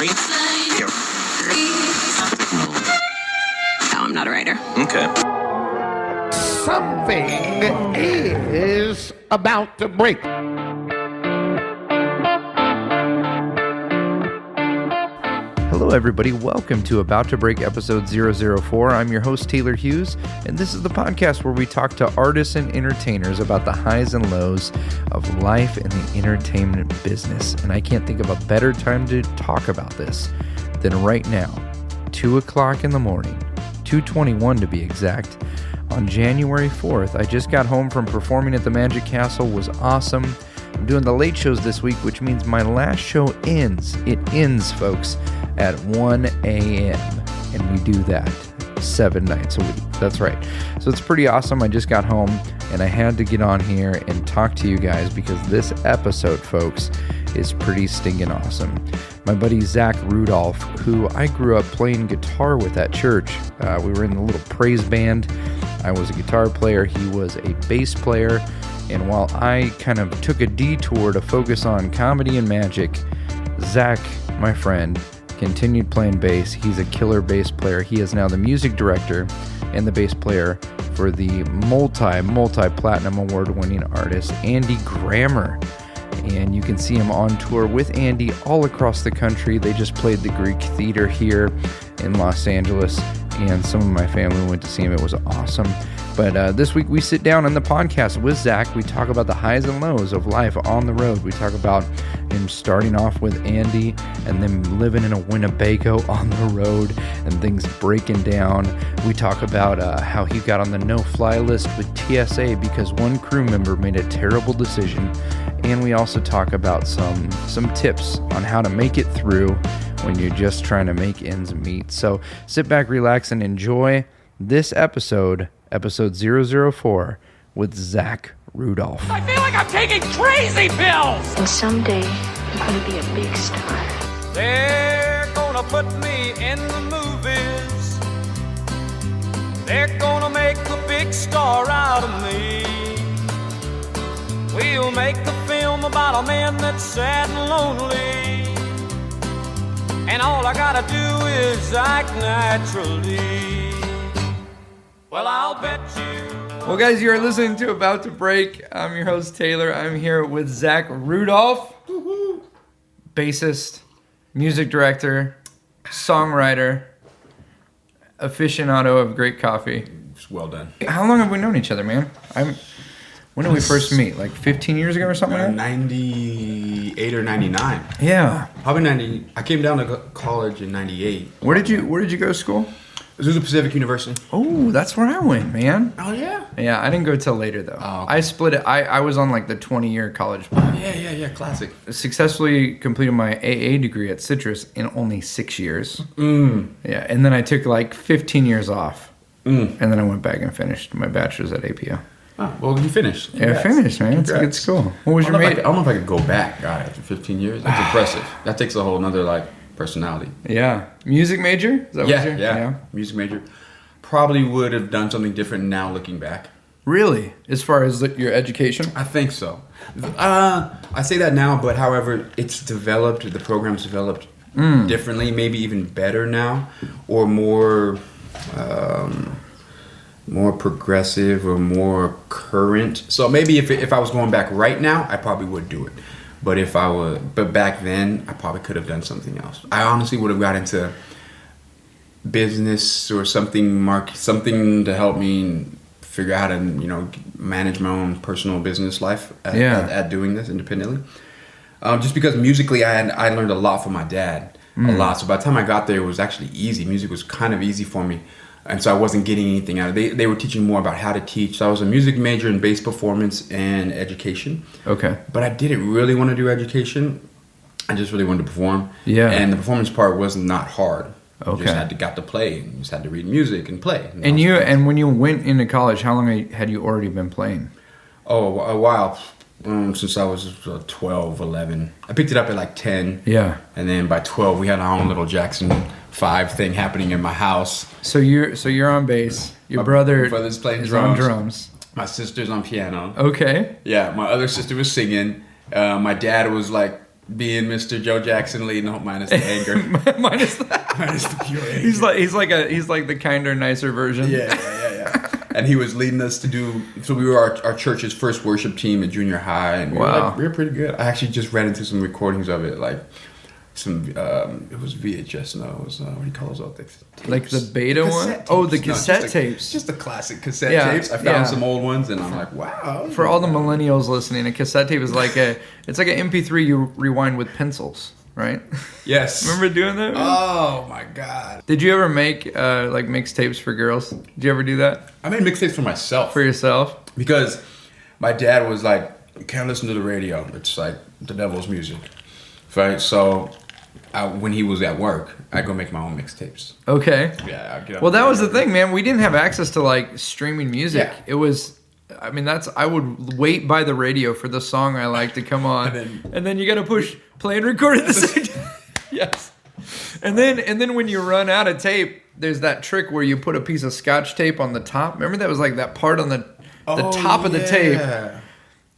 No, I'm not a writer. Okay. Something is about to break. Hello everybody, welcome to About to Break episode 004. I'm your host Taylor Hughes, and this is the podcast where we talk to artists and entertainers about the highs and lows of life in the entertainment business. And I can't think of a better time to talk about this than right now, 2 o'clock in the morning, 2:21 to be exact. On January 4th, I just got home from performing at the Magic Castle. Was awesome. I'm doing the late shows this week, which means my last show ends. It ends, folks, at 1 a.m. And we do that 7 nights a week. That's right. So it's pretty awesome. I just got home and I had to get on here and talk to you guys because this episode, folks, is pretty stinking awesome. My buddy Zach Rudulph, who I grew up playing guitar with at church. We were in the little praise band. I was a guitar player. He was a bass player. And while I kind of took a detour to focus on comedy and magic, Zach, my friend, continued playing bass. He's a killer bass player. He is now the music director and the bass player for the multi-platinum award-winning artist Andy Grammer. And you can see him on tour with Andy all across the country. They just played the Greek Theater here in Los Angeles, and some of my family went to see him. It was awesome. But this week we sit down on the podcast with Zach. We talk about the highs and lows of life on the road. We talk about him starting off with Andy and then living in a Winnebago on the road and things breaking down. We talk about how he got on the no-fly list with TSA because one crew member made a terrible decision. And we also talk about some tips on how to make it through when you're just trying to make ends meet. So sit back, relax, and enjoy this episode 004, with Zach Rudulph. I feel like I'm taking crazy pills! And someday, you're gonna be a big star. They're gonna put me in the movies. They're gonna make a big star out of me. We'll make a film about a man that's sad and lonely. And all I gotta do is act naturally. Well, I'll bet you. Well, guys, you're listening to About to Break. I'm your host, Taylor. I'm here with Zach Rudulph, bassist, music director, songwriter, aficionado of great coffee. Well done. How long have we known each other, man? When did we first meet? Like 15 years ago or something like that? 98 or 99. Yeah. Probably 90. I came down to college in 98. Where did you go to school? Azusa Pacific University. Oh, that's where I went, man. Oh, yeah? Yeah, I didn't go till later, though. Oh, okay. I split it. I was on like the 20-year college plan. Yeah, classic. Successfully completed my AA degree at Citrus in only 6 years. Yeah, and then I took like 15 years off. And then I went back and finished my bachelor's at APO. Oh, well, you finished. Congrats. Yeah, I finished, man. It's a good school. What was your major? I don't know if I could go back, guys, for 15 years. That's impressive. That takes a whole nother, personality. Yeah. Music major? Is that what yeah. Music major. Probably would have done something different now looking back. Really? As far as your education? I think so. I say that now, but however, it's developed, the program's developed differently, maybe even better now, or more progressive or more current. So maybe if I was going back right now, I probably would do it. But back then, I probably could have done something else. I honestly would have got into business or something to help me figure out how to, manage my own personal business life at doing this independently. Just because musically, I learned a lot from my dad, a lot. So by the time I got there, it was actually easy. Music was kind of easy for me. And so I wasn't getting anything out of it. They were teaching more about how to teach. So I was a music major in bass performance and education. Okay. But I didn't really want to do education. I just really wanted to perform. Yeah. And the performance part was not hard. Okay. You just got to play. You just had to read music and play. And when you went into college, how long had you already been playing? Oh, a while. Since I was 12, 11. I picked it up at like 10. Yeah. And then by 12, we had our own little Jackson 5 thing happening in my house. So you're on bass. Your brother's playing is drums. on drums. My sister's on piano. Okay. Yeah, my other sister was singing. My dad was like being Mr. Joe Jackson Lee, no, minus the anger, minus the minus the pure anger. He's like the kinder, nicer version. Yeah. And he was leading us to do. So we were our church's first worship team at junior high, and we were pretty good. I actually just ran into some recordings of it, like some. It was VHS. No, it was what do you call those old things? Like the beta one? Oh, the cassette tapes. Just the classic cassette tapes. I found some old ones, and I'm like, wow. For all the millennials listening, a cassette tape is like it's like an MP3 you rewind with pencils, right? Yes. Remember doing that? Oh my god. Did you ever make like mixtapes for girls? Did you ever do that? I made mixtapes for myself. For yourself? Because my dad was like, you can't listen to the radio. It's like the devil's music. Right? So when he was at work, I'd go make my own mixtapes. Okay. Yeah, I'd get up. Well, that was the thing, man. We didn't have access to like streaming music. Yeah. It was, I mean, I would wait by the radio for the song I like to come on, and then you got to push play and record at the same time. Yes. And then when you run out of tape, there's that trick where you put a piece of Scotch tape on the top. Remember that was like that part on the top of the tape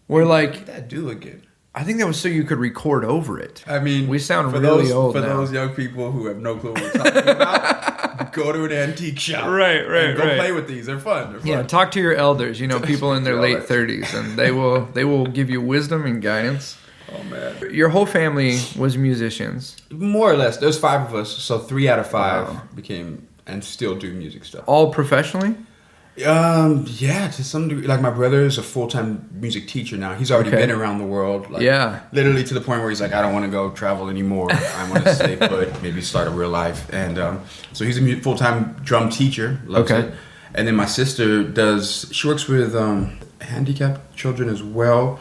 where like. What did that do again? I think that was so you could record over it. I mean, we sound really old for now. those young people who have no clue what we're talking about. Go to an antique shop, right, and go play with these. They're fun. Yeah, talk to your elders. You know, people in their late 30s, and they will give you wisdom and guidance. Oh man, your whole family was musicians, more or less. There's 5 of us, so 3 out of 5 became and still do music stuff. All professionally. Yeah, to some degree. Like my brother is a full-time music teacher now. He's already been around the world. Like, literally to the point where he's like, I don't want to go travel anymore. I want to stay put, maybe start a real life. And so he's a full-time drum teacher. Loves it. And then my sister she works with handicapped children as well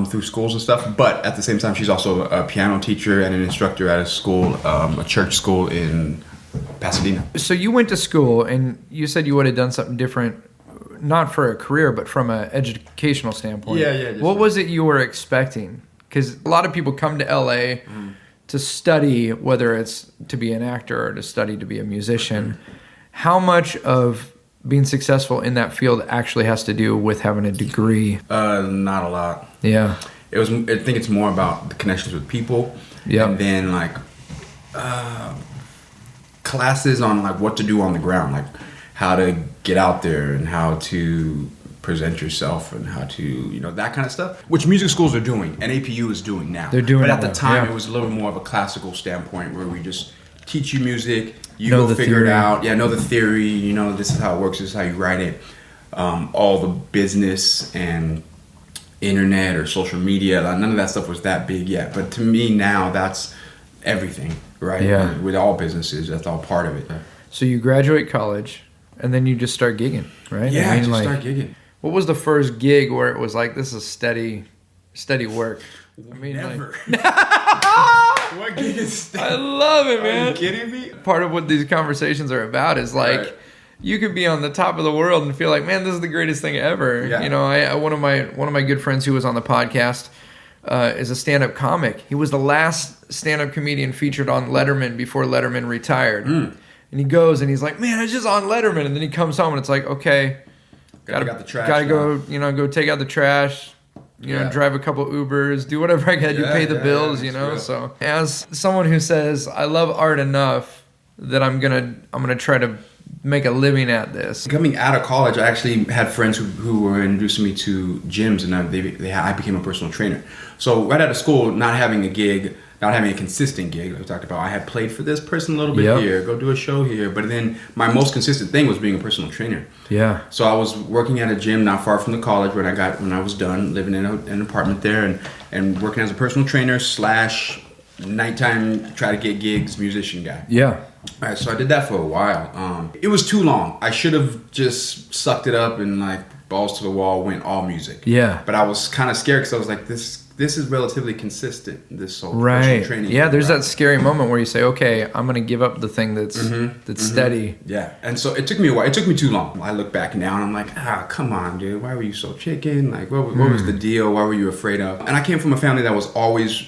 through schools and stuff. But at the same time, she's also a piano teacher and an instructor at a school, a church school in Pasadena. So you went to school and you said you would have done something different, not for a career, but from an educational standpoint. Yeah. What was it you were expecting? Because a lot of people come to LA to study, whether it's to be an actor or to study to be a musician. How much of being successful in that field actually has to do with having a degree? Not a lot. Yeah. I think it's more about the connections with people. Yeah. And then like classes on like what to do on the ground, like how to get out there and how to present yourself and how to, that kind of stuff, which music schools are doing and APU is doing now. They're doing it. But at the time, it was a little more of a classical standpoint where we just teach you music, you go figure it out. Yeah, know the theory, this is how it works, this is how you write it. All the business and internet or social media, none of that stuff was that big yet. But to me now, that's everything, right? Yeah. With all businesses, that's all part of it. So you graduate college, and then you just start gigging, right? Yeah, start gigging. What was the first gig where it was like, this is steady work? I mean, never. What gig is steady? I love it, man. Are you kidding me? Part of what these conversations are about is like, you could be on the top of the world and feel like, man, this is the greatest thing ever. Yeah. One of my good friends who was on the podcast is a stand-up comic. He was the last stand-up comedian featured on Letterman before Letterman retired. And he goes and he's like, man, I was just on Letterman. And then he comes home and it's like, okay, gotta go, go take out the trash, drive a couple Ubers, do whatever I gotta do, pay the bills, Real. So as someone who says, I love art enough that I'm gonna try to make a living at this. Coming out of college, I actually had friends who were introducing me to gyms, and I became a personal trainer. So right out of school, not having a consistent gig, like we talked about, I had played for this person a little bit here, go do a show here, but then my most consistent thing was being a personal trainer. Yeah. So I was working at a gym not far from the college when I was done living in an apartment there, and working as a personal trainer / nighttime try to get gigs musician guy. Yeah. All right, so I did that for a while. It was too long. I should have just sucked it up and like balls to the wall, went all music. Yeah. But I was kind of scared because I was like, this is relatively consistent. This whole personal training. Yeah, there's that scary moment where you say, okay, I'm gonna give up the thing that's steady. Yeah. And so it took me a while. It took me too long. I look back now and I'm like, come on, dude. Why were you so chicken? Like, what was the deal? Why were you afraid of? And I came from a family that was always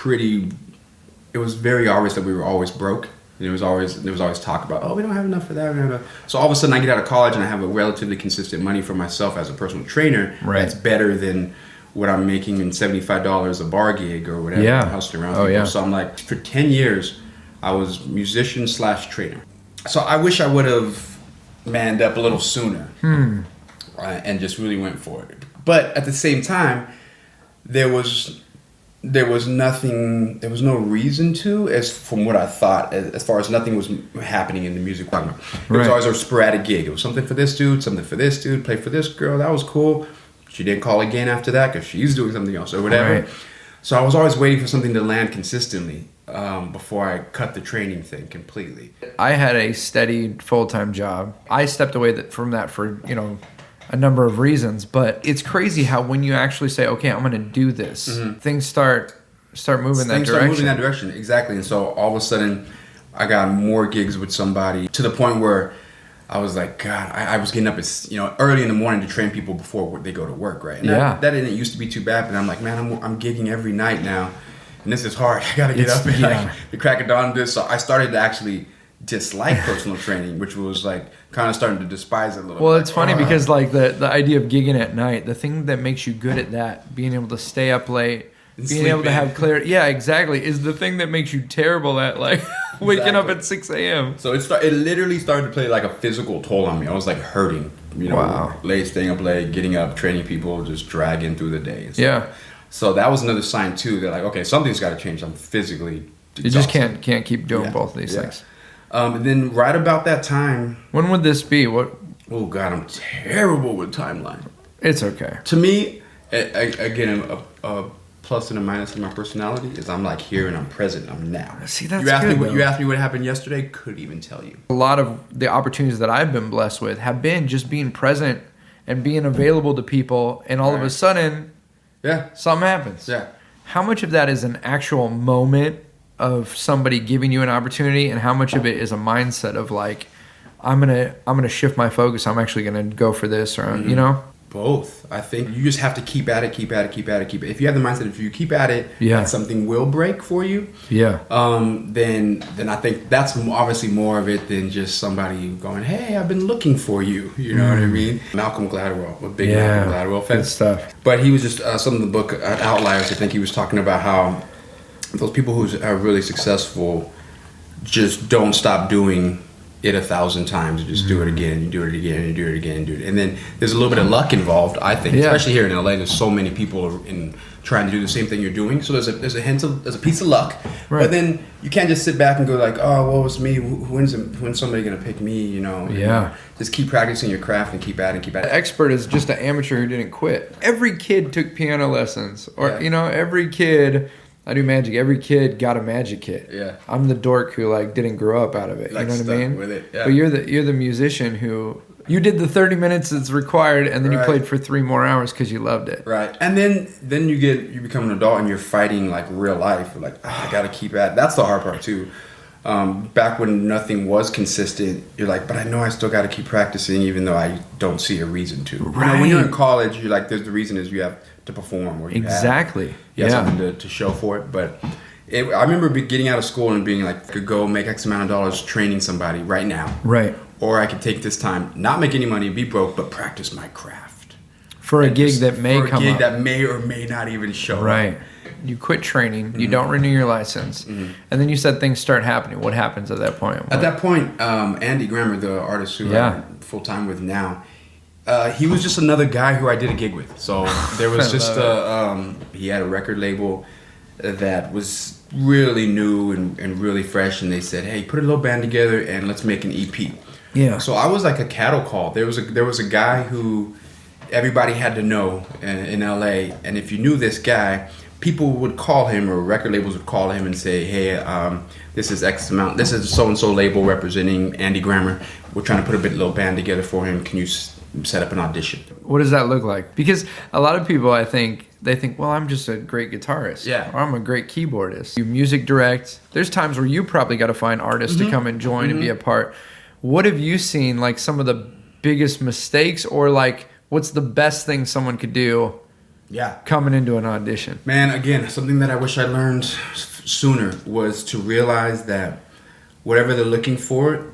it was very obvious that we were always broke. There was always talk about, we don't have enough for that. So all of a sudden I get out of college and I have a relatively consistent money for myself as a personal trainer. Right. That's better than what I'm making in $75 a bar gig or whatever. Yeah. Hustling around Oh, people. yeah. So I'm like, for 10 years, I was musician / trainer. So I wish I would have manned up a little sooner and just really went for it. But at the same time, there was nothing, there was no reason to, as from what I thought, as far as nothing was happening in the music department. It was always a sporadic gig. It was something for this dude, something for this dude, play for this girl. That was cool. She didn't call again after that because she's doing something else or whatever. Right. So I was always waiting for something to land consistently before I cut the training thing completely. I had a steady full-time job. I stepped away from that for, a number of reasons, but it's crazy how when you actually say, okay, I'm going to do this, things start moving that direction. Start moving that direction, exactly. And so all of a sudden, I got more gigs with somebody to the point where I was like, God, I was getting up early in the morning to train people before they go to work, right? And that didn't used to be too bad, but I'm like, man, I'm gigging every night now, and this is hard. I got to get up at the crack of dawn to this. So I started to actually dislike personal training, which was like kind of starting to despise it a little. Well, it's funny because like the idea of gigging at night, the thing that makes you good at that, being able to stay up late, being able to have clarity, exactly, is the thing that makes you terrible at like waking up at 6 a.m. So it literally started to play like a physical toll on me. I was like hurting, late, staying up late, getting up, training people, just dragging through the day. So that was another sign too that like, okay, something's got to change. I'm physically you just can't keep doing both of these things. And then right about that time, when would this be? What? Oh God, I'm terrible with timeline. It's okay. To me, again, a plus and a minus in my personality is I'm like here and I'm present. I'm now. See, that's you asked good, me. You asked me what happened yesterday. Couldn't even tell you. A lot of the opportunities that I've been blessed with have been just being present and being available to people, and all of a sudden, something happens. Yeah. How much of that is an actual moment of somebody giving you an opportunity, and how much of it is a mindset of like, I'm gonna shift my focus. I'm actually gonna go for this, or Both. I think you just have to keep at it. If you have the mindset, if you keep at it, that something will break for you. Yeah. Then I think that's obviously more of it than just somebody going, "Hey, I've been looking for you." You know what I mean? Malcolm Gladwell, a big Malcolm Gladwell fan. Good stuff. But he was just some of the book Outliers. I think he was talking about how those people who are really successful just don't stop doing it 1,000 times. You just do it again, you do it again, you do it again, and then there's a little bit of luck involved, I think, especially here in LA. There's so many people trying to do the same thing you're doing, so there's a piece of luck, but then you can't just sit back and go like, oh, well, it's me. When's somebody gonna pick me? Just keep practicing your craft and keep at it. The expert is just an amateur who didn't quit. Every kid took piano lessons, or every kid. I do magic. Every kid got a magic kit. Yeah. I'm the dork who didn't grow up out of it. Like, you know what I mean? With it. Yeah. But you're the musician who you did the 30 minutes that's required, and then you played for 3 more hours because you loved it. Right. And then you become an adult and you're fighting like real life. You're like, I gotta keep at it. That's the hard part too. Back when nothing was consistent, you're like, but I know I still got to keep practicing, even though I don't see a reason to. Right. When you're in college, you're like, there's the reason is you have to perform, or you have something to show for it. But I remember getting out of school and being like, I could go make X amount of dollars training somebody right now, right? Or I could take this time, not make any money, be broke, but practice my craft for a gig that may come up, that may or may not even show up. Right. You quit training, you don't renew your license, and then you said things start happening. What happens at that point? At that point, Andy Grammer, the artist who I'm full time with now, he was just another guy who I did a gig with. So there was just he had a record label that was really new and really fresh, and they said, "Hey, put a little band together and let's make an EP." Yeah. So I was like a cattle call. There was a guy who everybody had to know in LA, and if you knew this guy, people would call him, or record labels would call him and say, "Hey, this is X amount. This is so and so label representing Andy Grammer. We're trying to put a little band together for him. Can you set up an audition?" What does that look like? Because a lot of people, I think, they think, well, I'm just a great guitarist. Yeah. Or I'm a great keyboardist. You music direct. There's times where you probably got to find artists to come and join and be a part. What have you seen, like some of the biggest mistakes, or like what's the best thing someone could do coming into an audition? Man, again, something that I wish I learned sooner was to realize that whatever they're looking for,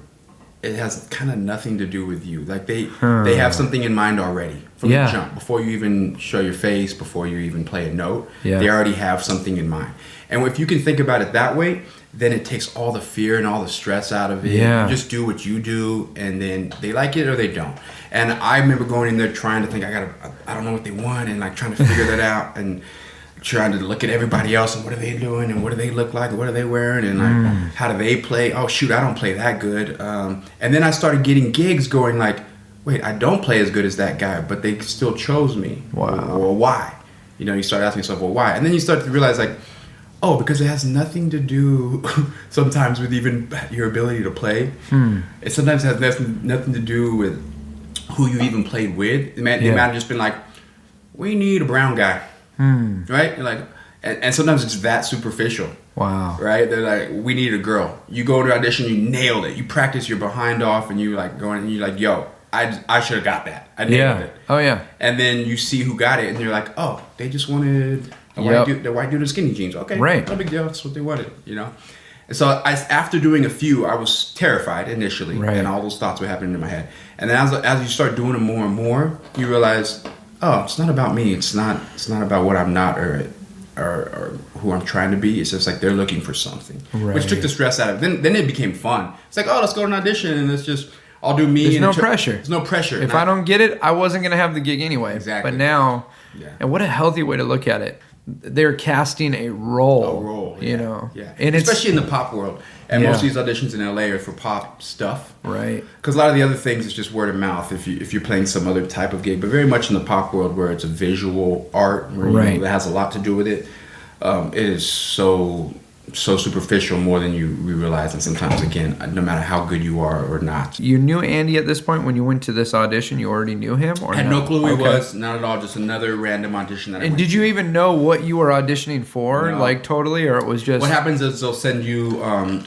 it has kind of nothing to do with you. Like they have something in mind already from the jump. Before you even show your face, before you even play a note, they already have something in mind. And if you can think about it that way, then it takes all the fear and all the stress out of it. You just do what you do, and then they like it or they don't. And I remember going in there trying to think, I don't know what they want, and like trying to figure that out, and trying to look at everybody else and what are they doing and what do they look like and what are they wearing and like how do they play. Oh shoot, I don't play that good. And then I started getting gigs going like, wait, I don't play as good as that guy, but they still chose me. Wow. Or why? You know, you start asking yourself, well, why? And then you start to realize like, oh, because it has nothing to do sometimes with even your ability to play. It sometimes has nothing to do with who you even played with. It might have just been like, we need a brown guy. Right? You're like, and sometimes it's that superficial. Wow. Right? They're like, we need a girl. You go to audition, you nailed it. You practice your behind off, and you like going, and you're like, yo, I should have got that. I nailed it. Oh yeah. And then you see who got it, and you're like, oh, they just wanted the white dude in skinny jeans. Okay, right. No big deal. That's what they wanted. You know. And so after doing a few, I was terrified initially, and all those thoughts were happening in my head. And then as you start doing them more and more, you realize, oh, it's not about me. It's not about what I'm not or who I'm trying to be. It's just like they're looking for something, which took the stress out of it. Then it became fun. It's like, oh, let's go to an audition and let's just I'll do me. There's no pressure. There's no pressure. If I don't get it, I wasn't gonna have the gig anyway. Exactly. But now, and what a healthy way to look at it. They're casting a role. You know. Yeah. And especially in the pop world. And most of these auditions in LA are for pop stuff. Right. Because a lot of the other things is just word of mouth if you're playing some other type of gig. But very much in the pop world where it's a visual art, where you know, that has a lot to do with it, it is so superficial more than you realize. And sometimes, again, no matter how good you are or not. You knew Andy at this point when you went to this audition? You already knew him? Or I had no clue who he was. Not at all. Just another random audition that I went did you even know what you were auditioning for? No. Like totally? Or it was just... What happens is they'll send you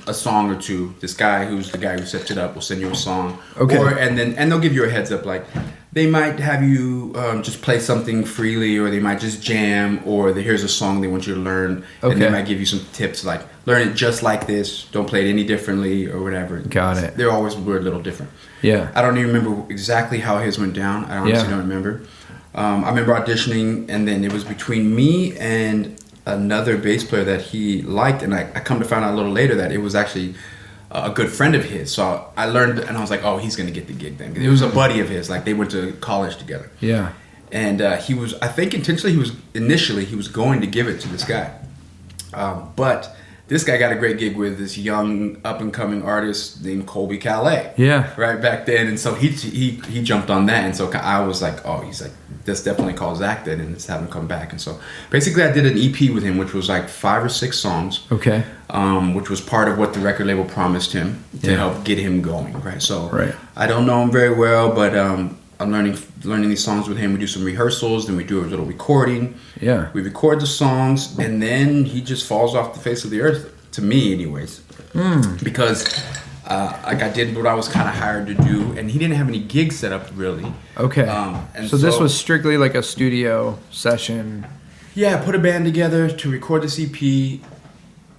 a song or two. This guy who's the guy who sets it up will send you a song. Okay. And they'll give you a heads up like... They might have you just play something freely, or they might just jam, or here's a song they want you to learn, and they might give you some tips like learn it just like this, don't play it any differently, or whatever. Got it. They're always a little different. Yeah. I don't even remember exactly how his went down. I honestly don't remember. I remember auditioning, and then it was between me and another bass player that he liked, and I come to find out a little later that it was actually a good friend of his. So I learned, and I was like, oh, he's gonna get the gig then. It was a buddy of his, like they went to college together. Yeah. And he was, I think intentionally, he was going to give it to this guy. But this guy got a great gig with this young up and coming artist named Colby Calais. Yeah. Right back then. And so he jumped on that. And so I was like, oh, he's like, let's definitely call Zach then and let's have him come back. And so basically I did an EP with him, which was like 5 or 6 songs. Okay. Which was part of what the record label promised him to help get him going. Right. So I don't know him very well, but I'm learning these songs with him. We do some rehearsals, then we do a little recording. Yeah. We record the songs, and then he just falls off the face of the earth, to me anyways. Because like I did what I was kind of hired to do, and he didn't have any gigs set up really. Okay. And so this was strictly like a studio session. Yeah, put a band together to record this EP,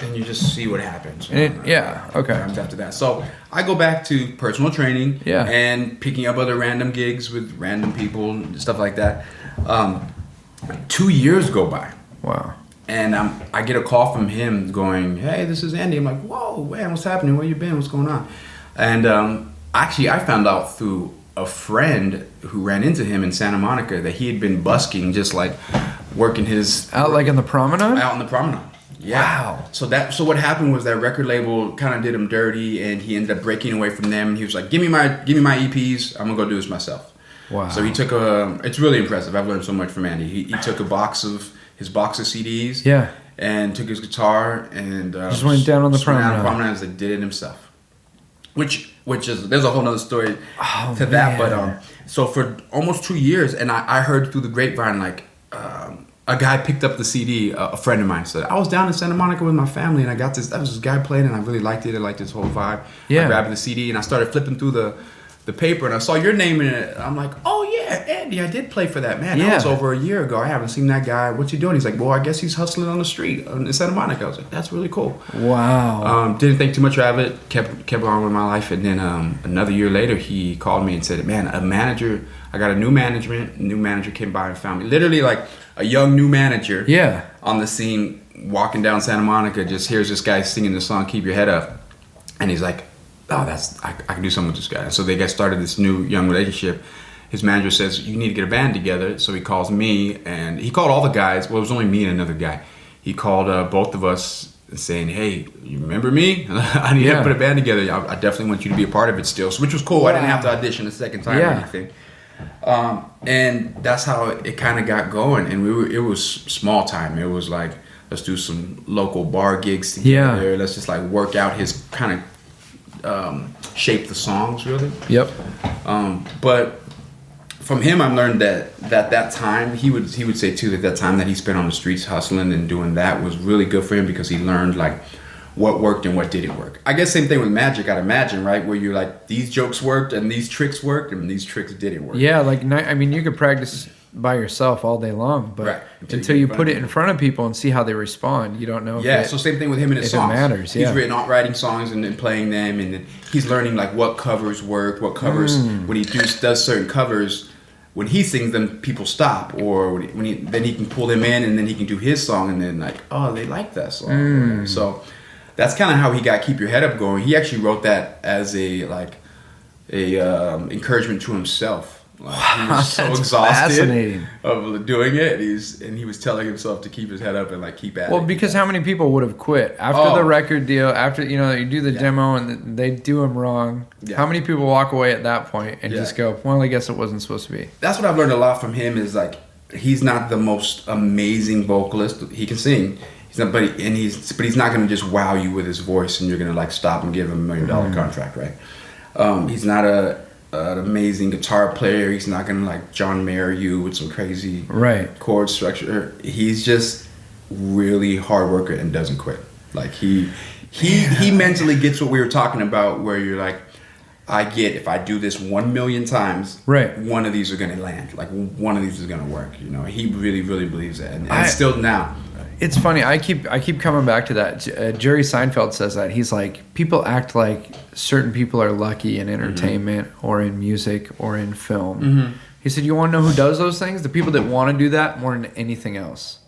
and you just see what happens. Okay. After that. So I go back to personal training and picking up other random gigs with random people and stuff like that. 2 years go by. Wow. And I get a call from him going, hey, this is Andy. I'm like, whoa, man, what's happening? Where you been? What's going on? And actually, I found out through a friend who ran into him in Santa Monica that he had been busking, just like working his... Out like in the promenade? Out in the promenade. Yeah. Wow. So what happened was that record label kind of did him dirty, and he ended up breaking away from them. He was like, "Give me my EPs. I'm gonna go do this myself." Wow. So he took it's really impressive. I've learned so much from Andy. He took his box of CDs. Yeah. And took his guitar and just went down on the promenade. And like, did it himself. Which is there's a whole nother story to that. Man. But so for almost 2 years, and I heard through the grapevine like. A guy picked up the CD, a friend of mine said, I was down in Santa Monica with my family and I got that was this guy playing and I really liked it. I liked his whole vibe. Yeah. I grabbed the CD and I started flipping through the the paper and I saw your name in it. I'm like, oh yeah, Andy, I did play for that, man. That was over a year ago. I haven't seen that guy. What's he doing? He's like, well, I guess he's hustling on the street in Santa Monica. I was like, that's really cool. Wow. Didn't think too much of it. Kept on with my life. And then another year later, he called me and said, man, I got a new manager came by and found me. Literally like a young new manager on the scene, walking down Santa Monica, just hears this guy singing the song, Keep Your Head Up. And he's like, oh, I can do something with this guy. So they got started this new young relationship. His manager says, you need to get a band together. So he calls me, and he called all the guys. Well, it was only me and another guy. He called both of us saying, hey, you remember me? I need to put a band together. I definitely want you to be a part of it still, which was cool. I didn't have to audition a second time or anything. And that's how it kind of got going. And it was small time. It was like, let's do some local bar gigs together. Let's just like work out his kind of shape the songs really. But from him, I learned that time he would say too that time that he spent on the streets hustling and doing that was really good for him because he learned like what worked and what didn't work. I guess same thing with magic, I'd imagine, right? Where you're like, these jokes worked and these tricks worked and these tricks didn't work. Yeah, like I mean, you could practice by yourself all day long, but until you put it in front of people and see how they respond, you don't know. So same thing with him and his songs. It matters. He's writing songs and then playing them, and then he's learning like what covers work, what covers when he does certain covers. When he sings them, people stop, or then he can pull them in, and then he can do his song, and then like, oh, they like that song. So that's kind of how he got Keep Your Head Up going. He actually wrote that as a encouragement to himself. Like, he was so exhausted of doing it, and he was telling himself to keep his head up and like keep at it. Well, because how many people would have quit after the record deal? After you do the demo and they do them wrong. Yeah. How many people walk away at that point and just go, "Well, I guess it wasn't supposed to be." That's what I've learned a lot from him. Is like he's not the most amazing vocalist. He can sing. He's not, but he's not going to just wow you with his voice, and you're going to like stop and give him $1 million contract, right? He's not an amazing guitar player. He's not gonna like John Mayer you with some crazy chord structure. He's just really hard worker and doesn't quit. Like he mentally gets what we were talking about, where you're like, I get if I do this 1 million times, one of these are gonna land. Like one of these is gonna work. You know, he really, really believes that, and still now. It's funny. I keep coming back to that. Jerry Seinfeld says that. He's like, people act like certain people are lucky in entertainment or in music or in film. He said, you want to know who does those things? The people that want to do that more than anything else.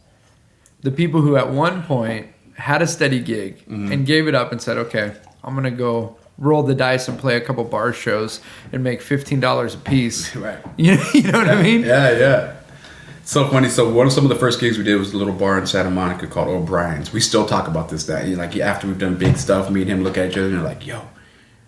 The people who at one point had a steady gig and gave it up and said, okay, I'm going to go roll the dice and play a couple bar shows and make $15 a piece. Right. You know what I mean? Yeah. So funny. So some of the first gigs we did was a little bar in Santa Monica called O'Brien's. We still talk about this. That like after we've done big stuff, me and him look at each other and they're like, "Yo,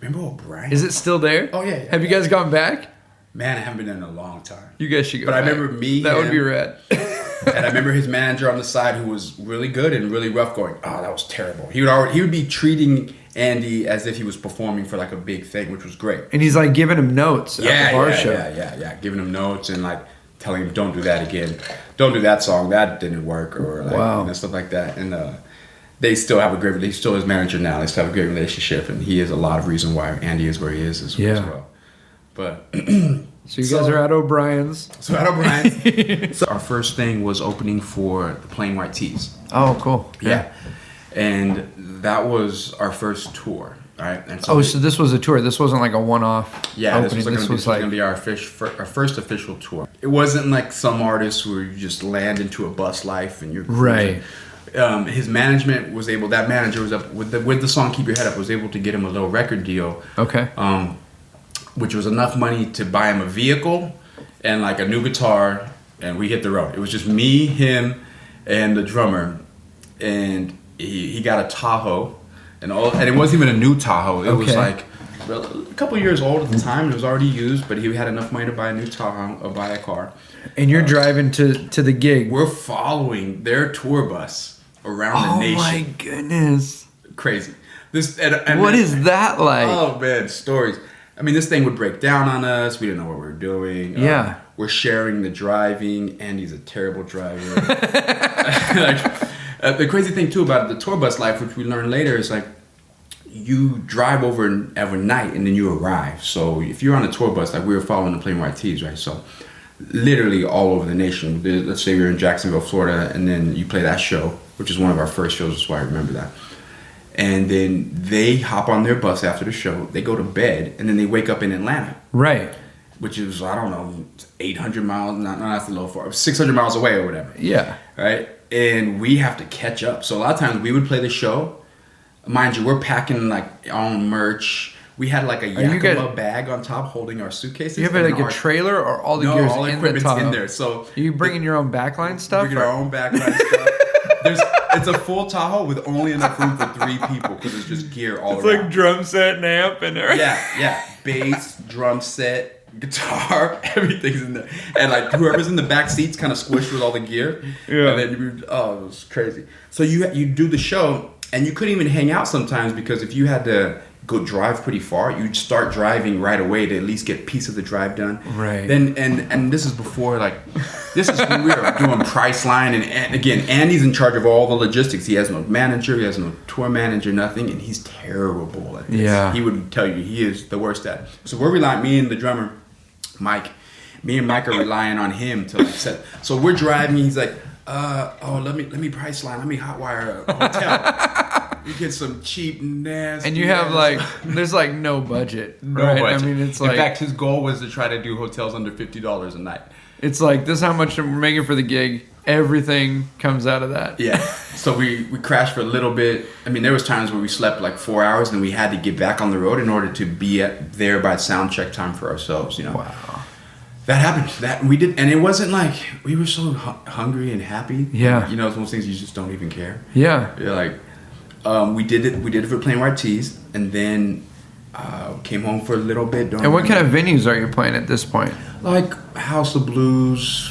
remember O'Brien?" Is it still there? Oh yeah. Have you guys gone back? Man, I haven't been there in a long time. You guys should go. But back. I remember that would be rad. And I remember his manager on the side who was really good and really rough, going, "Oh, that was terrible." He would be treating Andy as if he was performing for like a big thing, which was great. And he's like giving him notes at the bar show. Yeah, giving him notes and like telling him, don't do that again. Don't do that song. That didn't work, or like stuff like that. And they still have he's still his manager now. They still have a great relationship, and he is a lot of reason why Andy is where he is as well. But so you guys are at O'Brien's. So our first thing was opening for the Plain White Tees. Oh, cool. Yeah. And that was our first tour. Right. And so this was a tour. This wasn't like a one-off. Yeah, opening. This was going to be our first official tour. It wasn't like some artists where you just land into a bus life and you're right. His management was able. That manager was up with the song "Keep Your Head Up." Was able to get him a little record deal. Okay. Which was enough money to buy him a vehicle and like a new guitar, and we hit the road. It was just me, him, and the drummer, and he got a Tahoe. And it wasn't even a new Tahoe. It was like a couple years old at the time. It was already used, but he had enough money to buy a new Tahoe or buy a car. And you're driving to the gig. We're following their tour bus around the nation. Oh my goodness! Crazy. What is that like? Oh man, stories. I mean, this thing would break down on us. We didn't know what we were doing. Yeah. We're sharing the driving. Andy's a terrible driver. The crazy thing too about the tour bus life, which we learned later, is like you drive every night and then you arrive. So if you're on a tour bus, like we were following the Plain White T's, right? So literally all over the nation. Let's say we're in Jacksonville, Florida, and then you play that show, which is one of our first shows, that's why I remember that. And then they hop on their bus after the show, they go to bed, and then they wake up in Atlanta. Right. Which is, I don't know, 800 miles, not that's a little far, 600 miles away or whatever. Yeah. Right? And we have to catch up. So a lot of times we would play the show. Mind you, we're packing like our own merch. We had like a Yakima bag on top holding our suitcases. You have like a trailer or all the gear's all in equipment's the top? in there. So you bringing your own backline stuff? Bringing our own backline stuff. It's a full Tahoe with only enough room for 3 people because it's just gear all around. It's like drum set and amp and everything. Yeah. Bass, drum set, guitar, everything's in there. And like whoever's in the back seat's kind of squished with all the gear. Yeah. And then it was crazy. So you do the show and you couldn't even hang out sometimes because if you had to go drive pretty far, you'd start driving right away to at least get a piece of the drive done. Right. Then and this is before this is when we were doing Priceline and again Andy's in charge of all the logistics. He has no manager, he has no tour manager, nothing, and he's terrible at this. Yeah. He would tell you he is the worst at it. So we're relying, me and the drummer, Mike are relying on him to like set. So we're driving, he's like, let me Priceline, let me hotwire a hotel. You get some cheap, nasty. And you have there's no budget. Right? Budget. I mean, it's in fact, his goal was to try to do hotels under $50 a night. It's like, this is how much we're making for the gig. Everything comes out of that. Yeah. So we crashed for a little bit. I mean, there was times where we slept like 4 hours and we had to get back on the road in order to be there by sound check time for ourselves, Wow. That happened. That we did, and it wasn't like we were so hungry and happy. Yeah. It's one of those things you just don't even care. Yeah. You're like, we did it for Plain White T's, and then came home for a little bit. And what kind of venues are you playing at this point? Like House of Blues,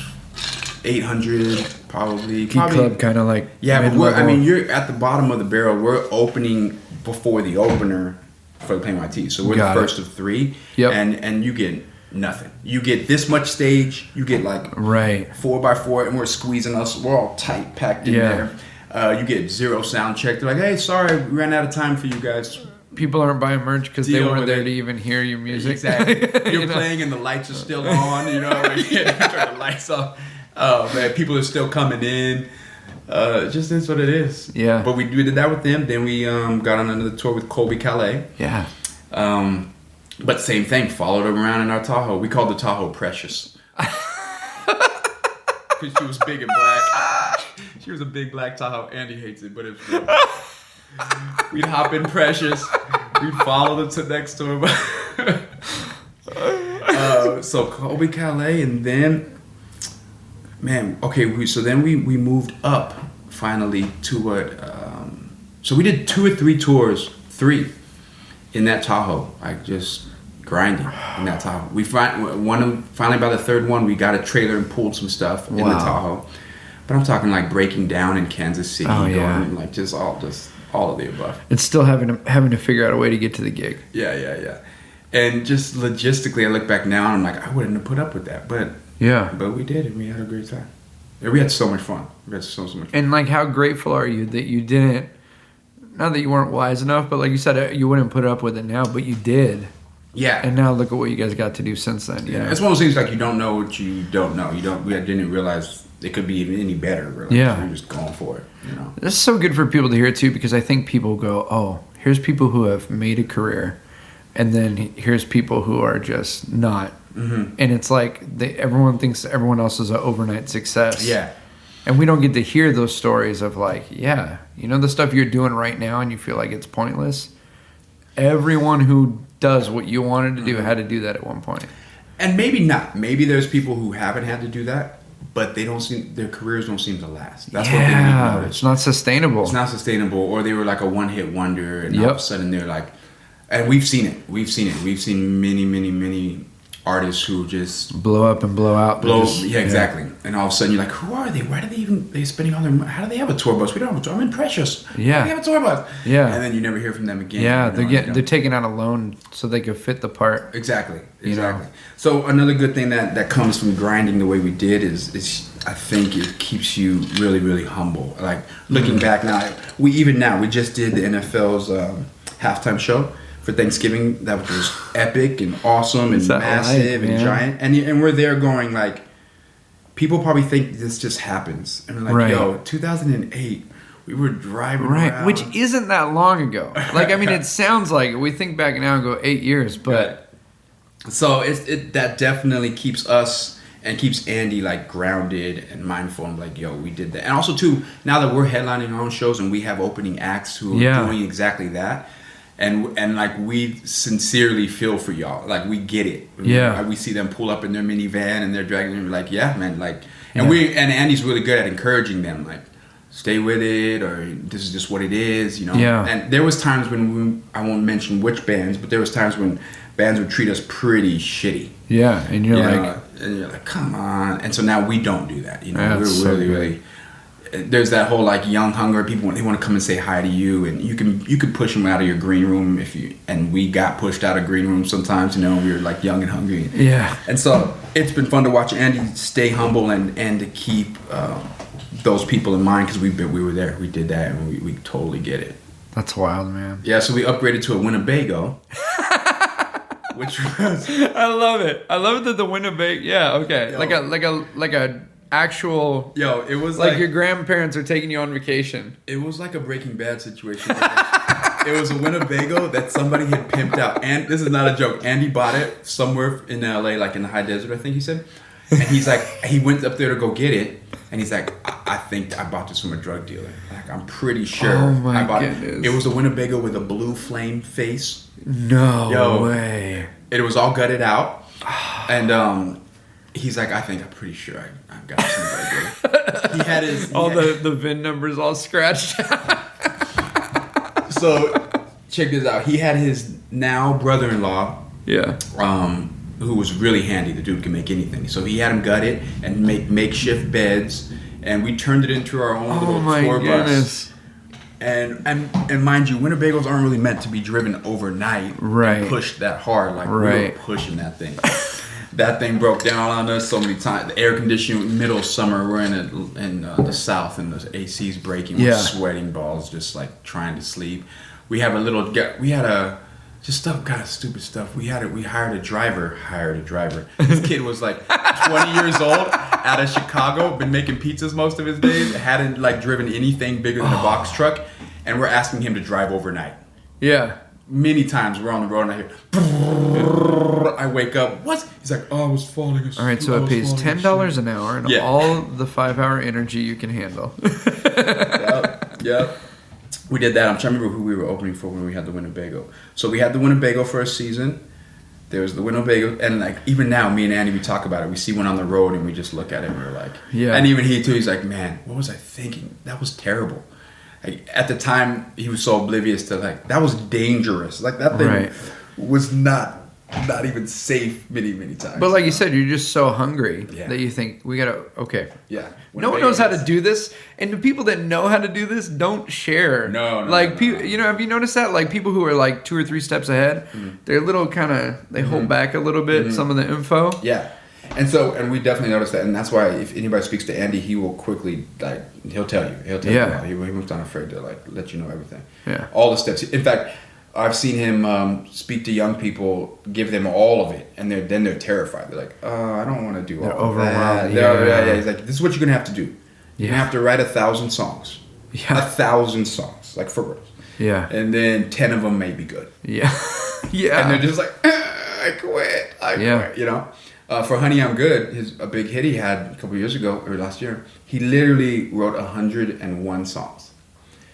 800 probably. Key Club kind of like. Yeah, but you're at the bottom of the barrel. We're opening before the opener for the Plain White T's, so we're the first of 3. Yep. And you get nothing. You get this much stage. You get like 4x4, and we're squeezing us. We're all tight packed in there. You get 0 sound check. They're like, hey, sorry, we ran out of time for you guys. People aren't buying merch because they weren't there to even hear your music. Exactly. You're playing and the lights are still on, you turn the lights off. Oh, man, people are still coming in. It just is what it is. Yeah. But we did that with them. Then we got on another tour with Colby Calais. Yeah. But same thing, followed them around in our Tahoe. We called the Tahoe Precious. Because she was big and black. She was a big black Tahoe. Andy hates it, but it was good. We'd hop in Precious. We'd follow them to the next tour. So Colby Calais, and then, so then we moved up finally to what, so we did 2 or 3 tours, 3 in that Tahoe. Like just grinding in that Tahoe. We finally by the 3rd one, we got a trailer and pulled some stuff in the Tahoe. But I'm talking like breaking down in Kansas City, going like just all of the above. It's still having to figure out a way to get to the gig. Yeah. And just logistically, I look back now and I'm like, I wouldn't have put up with that, but we did, and we had a great time. Yeah, we had so much fun. We had so much fun. And like, how grateful are you that you didn't? Not that you weren't wise enough, but like you said, you wouldn't put up with it now, but you did. Yeah. And now look at what you guys got to do since then. Yeah. It's one of those things like you don't know what you don't know. We didn't realize it could be even any better. Really. Yeah. We're just going for it. This is so good for people to hear too, because I think people go, oh, here's people who have made a career, and then here's people who are just not. Mm-hmm. And it's like everyone thinks everyone else is an overnight success. Yeah. And we don't get to hear those stories of like, the stuff you're doing right now and you feel like it's pointless. Everyone who does what you wanted to do had to do that at one point. And maybe not. Maybe there's people who haven't had to do that, but their careers don't seem to last. That's what they notice. It's not sustainable. It's not sustainable, or they were like a one-hit wonder, and all of a sudden they're like, and we've seen it. We've seen many, many, many artists who just blow up and blow out. Exactly. And all of a sudden you're like, who are they? Why do they spending all their money? How do they have a tour bus? We don't have a tour. I'm in Precious. Yeah. How do they have a tour bus? Yeah. And then you never hear from them again. Yeah, they're taking out a loan so they could fit the part. Exactly. So another good thing that comes from grinding the way we did is I think it keeps you really, really humble. Like looking back now, we just did the NFL's halftime show for Thanksgiving that was epic and awesome and that massive right, and giant. And we're there going like, people probably think this just happens. And we're like, Right. yo, 2008, we were driving around. Which isn't that long ago. Like, I mean, it sounds like we think back now and go 8 years, but so that definitely keeps us and keeps Andy like grounded and mindful. And like, yo, we did that. And also too, now that we're headlining our own shows and we have opening acts who are doing exactly that, and like we sincerely feel for y'all. Like we get it. Yeah. We see them pull up in their minivan and they're dragging them like, yeah, man, like, and and Andy's really good at encouraging them, like, stay with it, or this is just what it is, you know. Yeah. And there was times when I won't mention which bands, but there was times when bands would treat us pretty shitty. yeah, and you're You like, know? And you're like, come on. And so now we don't do that. You know, That's we're so really, good. really. There's that whole like young hunger. People they want to come and say hi to you, and you can push them out of your green room if you. And we got pushed out of green rooms sometimes. You know, we were like young and hungry. yeah, And so it's been fun to watch Andy stay humble and to keep those people in mind, because we were there, we did that, and we totally get it. that's wild, man. Yeah, so we upgraded to a Winnebago, which was I love it. I love it that the Winnebago. Yeah, okay, Yo. like a actual. it was Like your grandparents are taking you on vacation. it was like a Breaking Bad situation. It was a Winnebago that somebody had pimped out, and this is not a joke. Andy bought it somewhere in LA, like in the high desert, I think he said. And he's like, he went up there to go get it, and he's like, I think I bought this from a drug dealer. Like, I'm pretty sure Oh my I bought goodness. it. It was a Winnebago with a blue flame face. No Yo. way. It was all gutted out, and he's like, I'm pretty sure I got it from a drug dealer. He had his The VIN numbers all scratched out. So check this out. He had his now brother-in-law, Yeah. who was really handy. The dude can make anything. So he had him gut it and make makeshift beds, and we turned it into our own Oh little my tour bus. goodness. And mind you, Winnebagos aren't really meant to be driven overnight, Right. and pushed that hard. Like we Right. were pushing that thing. That thing broke down on us so many times. The air conditioning, middle of summer, we're in the south, and the AC's breaking. We're Yeah. sweating balls, just like trying to sleep. We had stupid stuff. We hired a driver. This kid was like 20 years old, out of Chicago, been making pizzas most of his days, hadn't like driven anything bigger than a box truck, and we're asking him to drive overnight. Yeah. Many times we're on the road and I hear, I wake up, what? He's like, oh, I was falling asleep. All right, so it pays $10 an hour and Yeah. all the 5-hour energy you can handle. Yep. We did that. I'm trying to remember who we were opening for when we had the Winnebago. So we had the Winnebago for a season. There was the Winnebago, and like even now, me and Andy, we talk about it. We see one on the road and we just look at it and we're like, Yeah. And even he too, he's like, man, what was I thinking? That was terrible. Like, at the time, he was so oblivious to like, that was dangerous. Like that thing Right. was not even safe many times. But like you said, you're just so hungry Yeah. that you think, we gotta, okay. Yeah. No one knows how to do this, and the people that know how to do this don't share. No, like no. You know, have you noticed that? Like people who are like 2 or 3 steps ahead, they're a little kind of they hold back a little bit some of the info. Yeah. And we definitely noticed that, and that's why if anybody speaks to Andy, he will quickly he'll tell you. Yeah. He was not afraid to let you know everything. Yeah. All the steps. In fact, I've seen him speak to young people, give them all of it, and then they're terrified. They're like, "Oh, I don't want to do all of overwhelmed, that." yeah. He's like, "This is what you're gonna have to do. You're gonna have to write 1,000 songs. Yeah. 1,000 songs, like for real. Yeah. And then 10 of them may be good. Yeah. Yeah. And they're just like, I quit. Yeah. You know? For Honey, I'm Good, a big hit he had a couple years ago, or last year, he literally wrote 101 songs.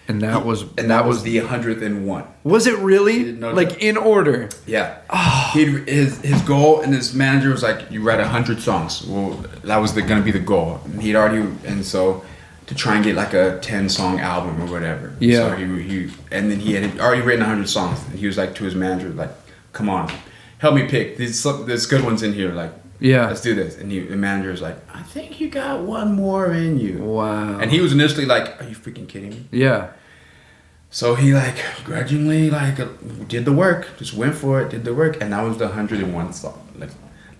and that was the 101. Was it really? didn't know Like that. in order? Yeah. His goal, and his manager was like, you write 100 songs. Well, that was going to be the goal. And he'd already, and so to try and get like a 10-song album or whatever. Yeah. So and then he had already written 100 songs. And he was like to his manager, like, come on, help me pick. There's good ones in here. Like, Yeah. let's do this. And the manager was like, I think you got one more in you. Wow. And he was initially like, are you freaking kidding me? Yeah. So he grudgingly did the work, just went for it, did the work, and that was the 101 song. Like,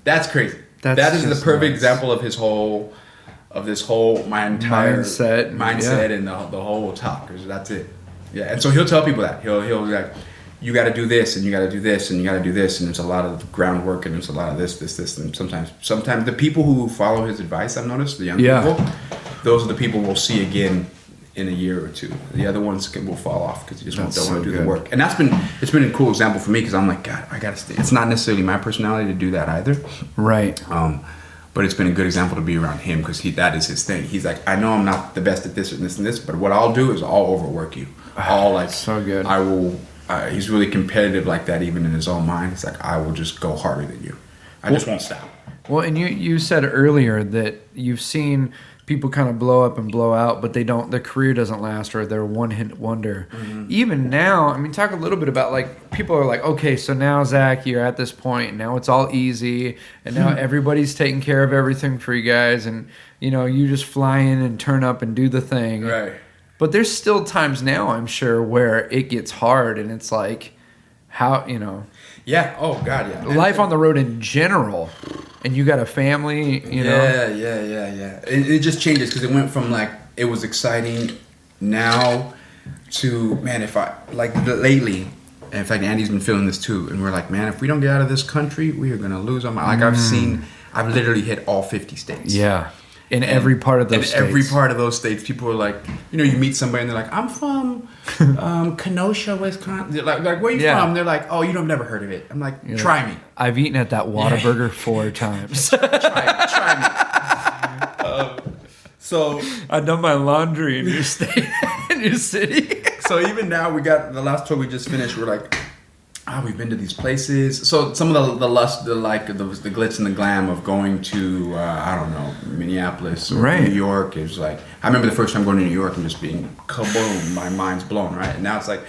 that's crazy. That is the just perfect nuts. example of my entire Mindset, and the whole talk. 'Cause that's it. Yeah, and so he'll tell people that he'll be like, you got to do this and you got to do this and you got to do this, and there's a lot of groundwork and there's a lot of this, and sometimes the people who follow his advice, I've noticed, the young people, those are the people we'll see again in a year or two. The other ones will fall off because you just don't want to do the work. And it's been a cool example for me because I'm like, God, I gotta stay. It's not necessarily my personality to do that either, right? But it's been a good example to be around him because that is his thing. He's like, I know I'm not the best at this and this and this, but what I'll do is I'll overwork you. So good. I will. He's really competitive like that, even in his own mind. It's like, I will just go harder than you. I just won't stop. Well, and you said earlier that you've seen people kind of blow up and blow out, but their career doesn't last, or they're one-hit wonder. Mm-hmm. Even now, I mean, talk a little bit about, like, people are like, okay, so now, Zach, you're at this point, and now it's all easy, and now everybody's taking care of everything for you guys, and, you know, you just fly in and turn up and do the thing. Right. But there's still times now, I'm sure, where it gets hard, and it's like, how, you know. Yeah. Oh, God, yeah. Life on the road in general, and you got a family, you know. Yeah. It just changes because it went from, like, it was exciting now to, man, lately, in fact, Andy's been feeling this too, and we're like, man, if we don't get out of this country, we are going to lose our mind. Like, I've literally hit all 50 states. Yeah. In every part of those states. Every part of those states, people are like, you know, you meet somebody and they're like, I'm from Kenosha, Wisconsin. They're like, where are you from? They're like, oh, you've never heard of it. I'm like, try me. I've eaten at that Whataburger 4 times. try me. So I've done my laundry in your state, in your city. So even now, we got the last tour we just finished. We're like, we've been to these places. So some of the lust, the glitz and the glam of going to, I don't know, Minneapolis or New York is like, I remember the first time going to New York and just being kaboom, my mind's blown, right? And now it's like,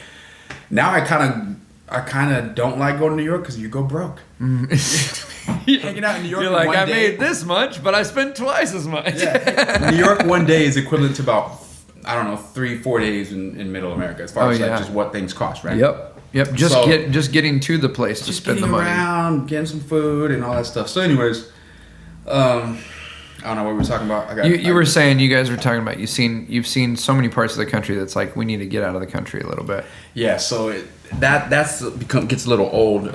now I kind of don't like going to New York because you go broke. Hanging out in New York. You're like, I made this much, but I spent twice as much. Yeah. New York one day is equivalent to about, I don't know, 3-4 days in middle America as far as like just what things cost, right? Yep. Just getting to the place to spend the money. Around, getting some food and all that stuff. So, anyways, I don't know what we were talking about. You were saying, you guys were talking about, you've seen so many parts of the country that's like, we need to get out of the country a little bit. Yeah. So gets a little old.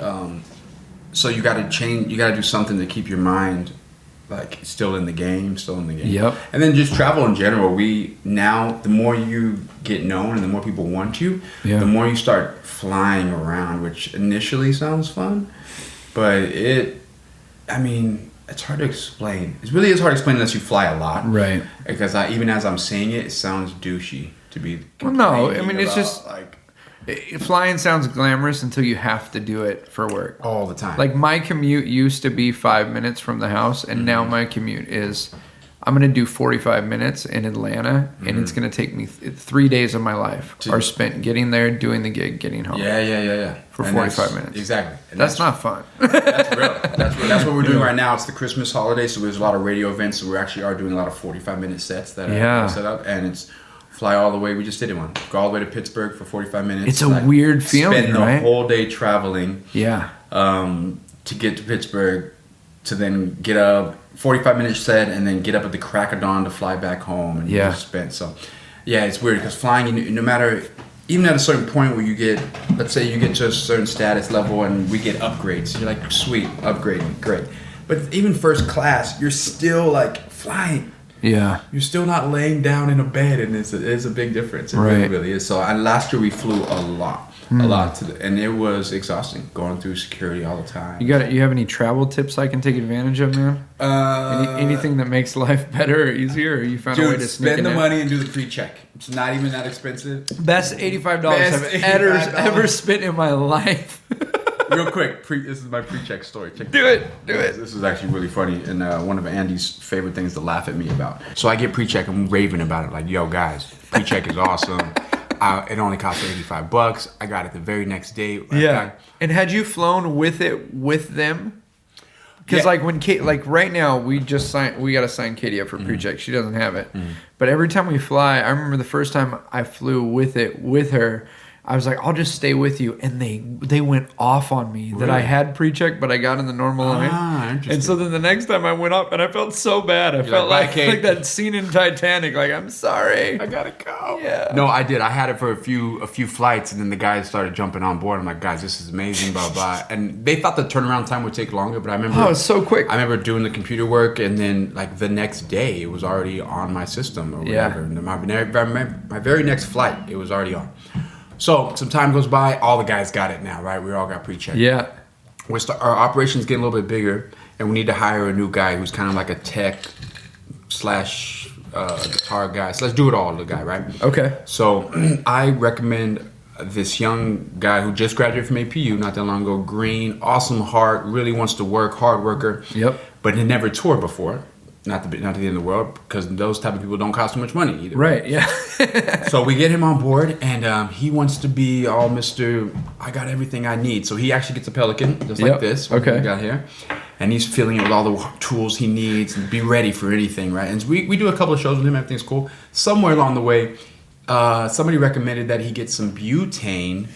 So you got to change. You got to do something to keep your mind like still in the game. Yep. And then just travel in general. The more you get known and the more people want you, the more you start flying around, which initially sounds fun, but it's hard to explain. It really is hard to explain unless you fly a lot. Right. Because even as I'm saying it sounds douchey to be. Well, no, I mean, it's just like, flying sounds glamorous until you have to do it for work all the time. Like, my commute used to be 5 minutes from the house, and now my commute is, I'm going to do 45 minutes in Atlanta, and it's going to take me 3 days of my life are spent getting there, doing the gig, getting home. Yeah. For 45 minutes. Exactly. And that's not fun. That's real. That's what we're doing right now. It's the Christmas holiday, so there's a lot of radio events, so we actually are doing a lot of 45-minute sets that are set up, and it's fly all the way. We just did one. Go all the way to Pittsburgh for 45 minutes. It's a weird feeling, spend the whole day traveling. Yeah. To get to Pittsburgh, to then get a 45-minute set, and then get up at the crack of dawn to fly back home. And just spend. So, yeah, it's weird because flying, no matter, even at a certain point where you get, let's say you get to a certain status level and we get upgrades. You're like, sweet, upgrading, great. But even first class, you're still like flying. Yeah. You're still not laying down in a bed, and it's a big difference. It really is. So last year we flew a lot, and it was exhausting going through security all the time. You have any travel tips I can take advantage of, man? Anything that makes life better or easier, or you found a way to sneak spend the money and do the pre-check. It's not even that expensive. Best $85 I've ever spent in my life. Real quick, this is my pre-check story. Do it. This is actually really funny, and one of Andy's favorite things to laugh at me about. So I get pre-check, I'm raving about it, like, yo, guys, pre-check is awesome. It only cost $85. I got it the very next day. And had you flown with them? Because like when right now we got to sign Katie up for pre-check. She doesn't have it, but every time we fly, I remember the first time I flew with her. I was like, I'll just stay with you. And they went off on me that I had pre-check, but I got in the normal line. Interesting. And so then the next time I went up, and I felt so bad. I felt like that scene in Titanic. Like, I'm sorry. I gotta go. Yeah. No, I did. I had it for a few flights, and then the guys started jumping on board. I'm like, guys, this is amazing, blah, blah. And they thought the turnaround time would take longer, but I remember... Oh, it's so quick. I remember doing the computer work, and then, like, the next day, it was already on my system or whatever. And my very next flight, it was already on. So some time goes by, all the guys got it now, right? We all got pre-checked. Yeah. Our operations getting a little bit bigger, and we need to hire a new guy who's kind of like a tech / guitar guy / do it all the guy, right? Okay. So I recommend this young guy who just graduated from APU not that long ago. Green, awesome heart, really wants to work, hard worker. Yep. But he never toured before. Not the end of the world, because those type of people don't cost too much money either. Right, yeah. So we get him on board, and he wants to be all Mr. I got everything I need. So he actually gets a Pelican, just like this, what we got here. And he's filling it with all the tools he needs and be ready for anything, right? And we do a couple of shows with him, everything's cool. Somewhere along the way, somebody recommended that he get some butane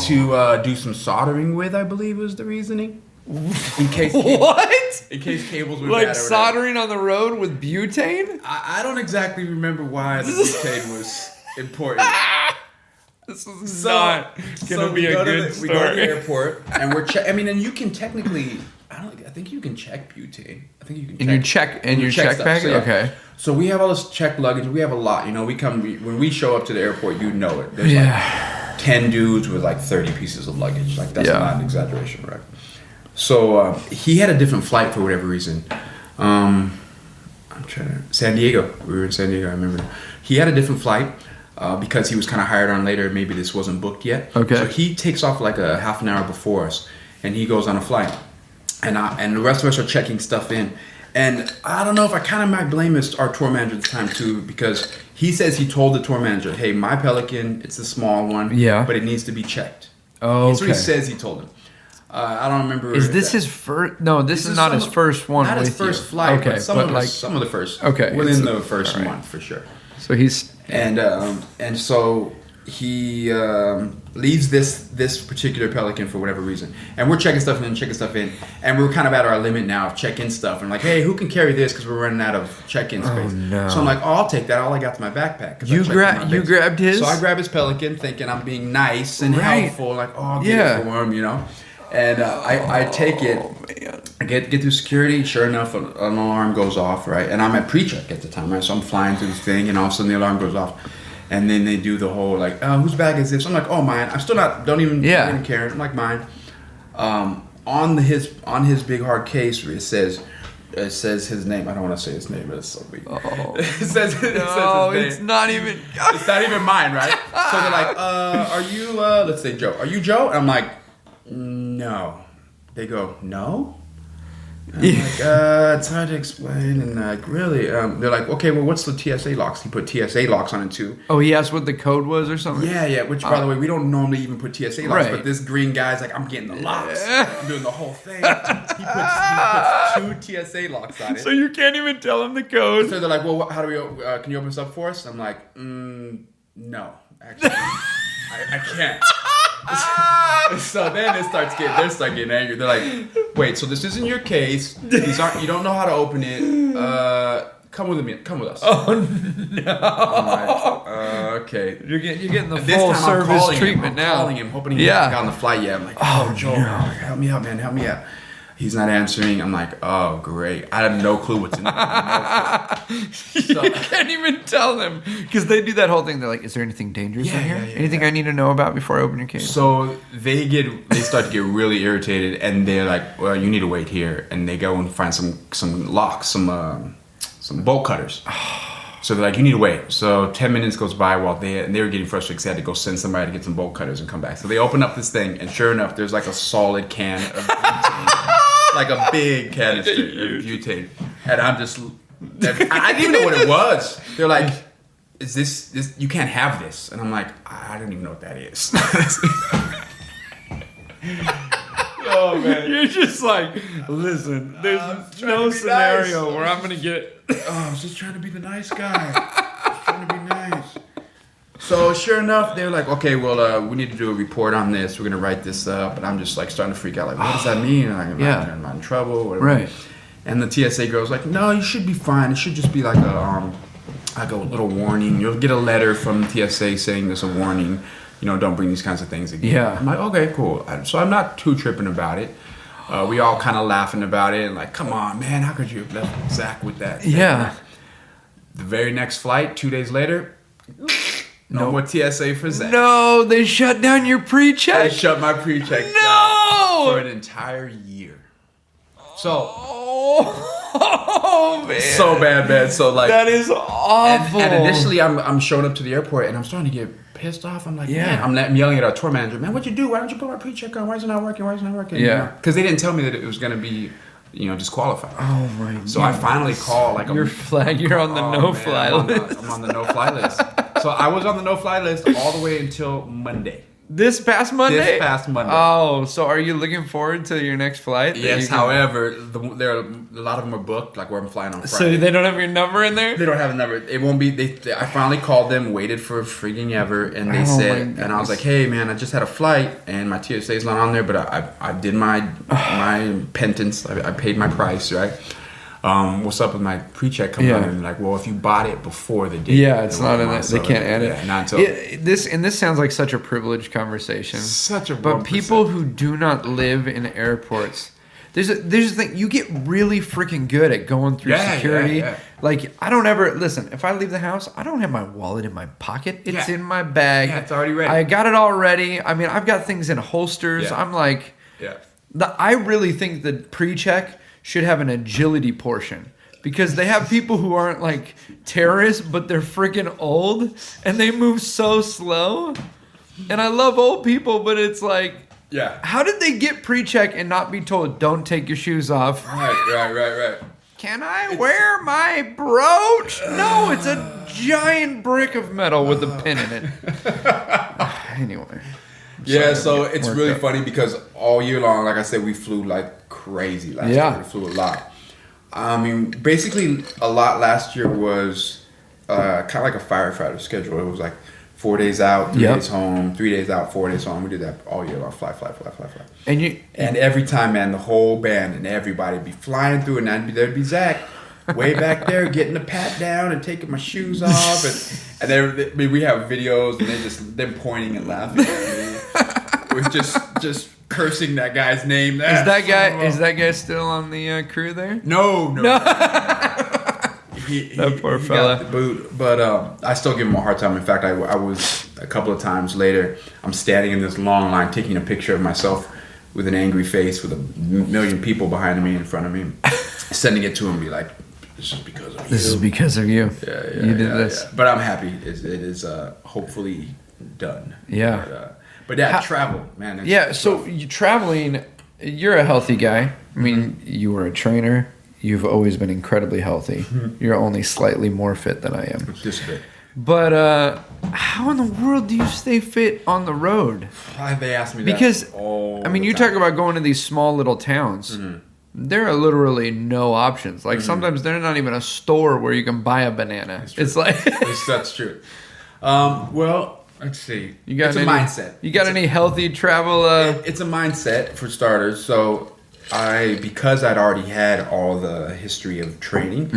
to do some soldering with, I believe was the reasoning. In case cables were like bad or soldering on the road with butane? I don't exactly remember why the butane was important. This is not gonna be a good story. We go to the airport and we're and you can technically I think you can check butane. I think you can in your check bag. So, yeah. Okay. So we have all this checked luggage. We have a lot. You know, when we show up to the airport, you know it. There's like 10 dudes with like 30 pieces of luggage. Like that's not an exaggeration, right? So he had a different flight for whatever reason. San Diego. We were in San Diego, I remember. He had a different flight because he was kind of hired on later. Maybe this wasn't booked yet. Okay. So he takes off like a half an hour before us, and he goes on a flight. And the rest of us are checking stuff in. And I don't know if I kind of might blame our tour manager at the time too, because he says he told the tour manager, hey, my Pelican, it's a small one, but it needs to be checked. Oh, That's what he says he told him. I don't remember. Is this his first? No, this is not his first one. Not with his first you. flight, okay, but some of the first. Okay, within the first month for sure. So he's and so he leaves this particular Pelican for whatever reason, and we're checking stuff in, and we're kind of at our limit now of check-in stuff. And like, hey, who can carry this? Because we're running out of check-in space. Oh no! So I'm like, I'll take that. All I got to my backpack. You grabbed his. So I grab his Pelican, thinking I'm being nice and helpful. Like, I'll get it for him, you know. And I take it, I get through security. Sure enough, an alarm goes off, right? And I'm at pre-check at the time, right? So I'm flying through this thing, and all of a sudden the alarm goes off. And then they do the whole, like, whose bag is this? I'm like, oh, mine. I'm still don't even care. I'm like, mine. On his big hard case, it says his name. I don't want to say his name, but it's so big. Oh. it says his name. It's not even. It's not even mine, right? So they're like, are you, let's say Joe. Are you Joe? And I'm like, no. They go, no? And I'm like, it's hard to explain. And like, really? They're like, okay, well, what's the TSA locks? He put TSA locks on it too. Oh, he asked what the code was or something? Yeah. Which, by the way, we don't normally even put TSA locks. Right. But this green guy's like, I'm getting the locks. I'm doing the whole thing. He puts 2 TSA locks on it. So you can't even tell him the code. So they're like, well, how do we? Can you open this up for us? I'm like, no, actually, I can't. So then they start getting angry. They're like, wait, so this isn't your case. You don't know how to open it. Come with us. Oh no. I'm like, okay. You're getting the full service treatment now. I'm calling him, hoping he hasn't gotten on the flight yet. I'm like, oh Joe, help me out, man, help me out. He's not answering. I'm like, oh, great. I have no clue what's in there. You can't even tell them. Because they do that whole thing. They're like, is there anything dangerous in here? Anything I need to know about before I open your case? So they start to get really irritated. And they're like, well, you need to wait here. And they go and find some locks, some bolt cutters. So they're like, you need to wait. So 10 minutes goes by while they were getting frustrated because they had to go send somebody to get some bolt cutters and come back. So they open up this thing. And sure enough, there's like a solid can of butane. Like a big canister of butane. And I'm just, I didn't even know what it was. They're like, is this, you can't have this. And I'm like, I don't even know what that is. Oh man. You're just like, listen, there's no scenario where I'm going to get. I was just trying to be the nice guy. Just trying to be nice. So sure enough, they were like, okay, well, we need to do a report on this. We're gonna write this up, and I'm just like starting to freak out. Like, what does that mean? Am I in trouble? Whatever. Right. And the TSA girl's like, no, you should be fine. It should just be like a little warning. You'll get a letter from TSA saying there's a warning. Don't bring these kinds of things again. Yeah. I'm like, okay, cool. So I'm not too tripping about it. We all kind of laughing about it and like, come on, man, how could you have left Zach with that? Yeah. The very next flight, 2 days later, no more TSA for Zach. No, they shut down your pre-check. They shut my pre-check No! for an entire year. So, Oh man. so bad, man. So like That is awful. And initially, I'm showing up to the airport and I'm starting to get pissed off. I'm like, Yeah. man, I'm yelling at our tour manager, man, what'd you do? Why don't you put my pre-check on? Why is it not working? Yeah. Because they didn't tell me that it was going to be, disqualified. Oh my god. So I finally call like You're on the no-fly list. I'm on the no-fly list. So I was on the no-fly list all the way until Monday. This past Monday? Oh, so are you looking forward to your next flight? Yes, however, there are a lot of them are booked, like where I'm flying on Friday. So they don't have your number in there? They don't have a number. It won't be. I finally called them, waited for freaking ever, and they said, and I was like, "Hey, man, I just had a flight, and my TSA is not on there, but I did my penance. I paid my price, right? What's up with my pre-check coming out?" And like, well, if you bought it before the date, it's not in that. They can't add it. Yeah, not until this sounds like such a privileged conversation. Such a 1%. But people who do not live in airports. There's a thing, you get really freaking good at going through security. Yeah. Like, I don't ever, listen, if I leave the house, I don't have my wallet in my pocket. It's in my bag. Yeah, it's already ready. I got it all ready. I mean, I've got things in holsters. Yeah. I'm like, I really think the pre-check should have an agility portion. Because they have people who aren't like terrorists, but they're freaking old. And they move so slow. And I love old people, but it's like, how did they get pre-check and not be told, don't take your shoes off? Right. Can I wear my brooch? No, it's a giant brick of metal with a pin in it. Anyway. Yeah, so it's really funny because all year long, like I said, we flew like crazy last year. We flew a lot. I mean, basically a lot last year was kind of like a firefighter schedule. It was like 4 days out, 3 days home, 3 days out, 4 days home. We did that all year long, fly. And every time, man, the whole band and everybody be flying through, and there'd be Zach way back there getting the pat down and taking my shoes off, and we have videos, and they're pointing and laughing at me. We're just cursing that guy's name. Is that guy still on the crew there? No. That poor fella. Got the boot, but I still give him a hard time. In fact, I was a couple of times later. I'm standing in this long line, taking a picture of myself with an angry face, with a million people behind me, in front of me, sending it to him, be like, "This is because of you. This is because of you. You did this." Yeah. But I'm happy. It is hopefully done. Yeah. But travel, man. So you traveling. You're a healthy guy. I mean, you were a trainer. You've always been incredibly healthy. Mm-hmm. You're only slightly more fit than I am. Just a bit. But how in the world do you stay fit on the road? They ask me that. Because, you talk about going to these small little towns. Mm-hmm. There are literally no options. Like, sometimes there's not even a store where you can buy a banana. It's like... That's true. Well... Let's see. It's a mindset. You got any healthy travel? It's a mindset for starters. So because I'd already had all the history of training,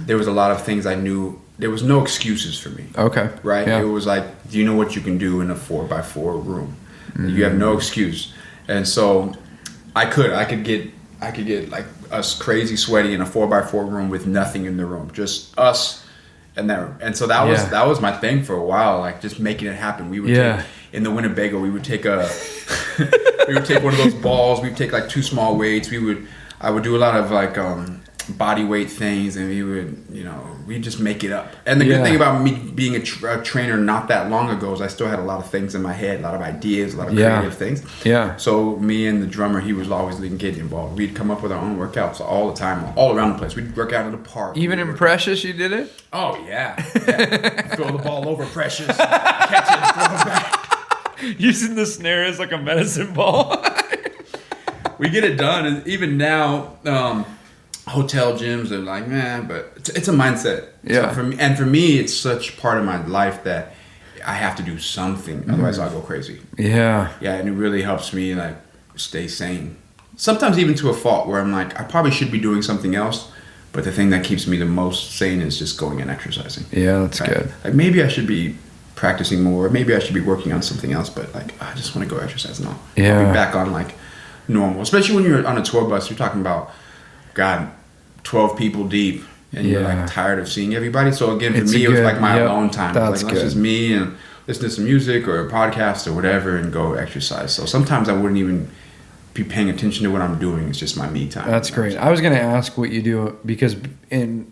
there was a lot of things I knew. There was no excuses for me. Okay. Right? Yeah. It was like, do you know what you can do in a 4x4 room? Mm-hmm. You have no excuse. And so I could get like us crazy sweaty in a 4x4 room with nothing in the room. Just us. And so that was my thing for a while, like just making it happen. We would take in the Winnebago, we would take we would take one of those balls. We'd take like 2 small weights. I would do a lot of like body weight things, and we'd just make it up. And the good thing about me being a trainer not that long ago is I still had a lot of things in my head, a lot of ideas, a lot of creative things. Yeah. So me and the drummer, he was always getting involved. We'd come up with our own workouts all the time, all around the place. We'd work out in the park. Even in Precious, you did it? Oh yeah. Throw the ball over Precious, catch it, throw it back. Using the snare as like a medicine ball. We get it done, and even now. Hotel gyms are like, man, but it's a mindset. Yeah. So for me, it's such part of my life that I have to do something, otherwise I'll go crazy. Yeah. Yeah, and it really helps me like stay sane. Sometimes even to a fault where I'm like, I probably should be doing something else, but the thing that keeps me the most sane is just going and exercising. Yeah, that's right? good. Like maybe I should be practicing more, maybe I should be working on something else, but like I just want to go exercise now. Yeah. I'll be back on like normal, especially when you're on a tour bus. You're talking about, God, 12 people deep, and you're like tired of seeing everybody. So again, for me, it was like my alone time. That's like, good. It's just me and listen to some music or a podcast or whatever and go exercise. So sometimes I wouldn't even be paying attention to what I'm doing. It's just my me time. That's great. I was going to ask what you do, because in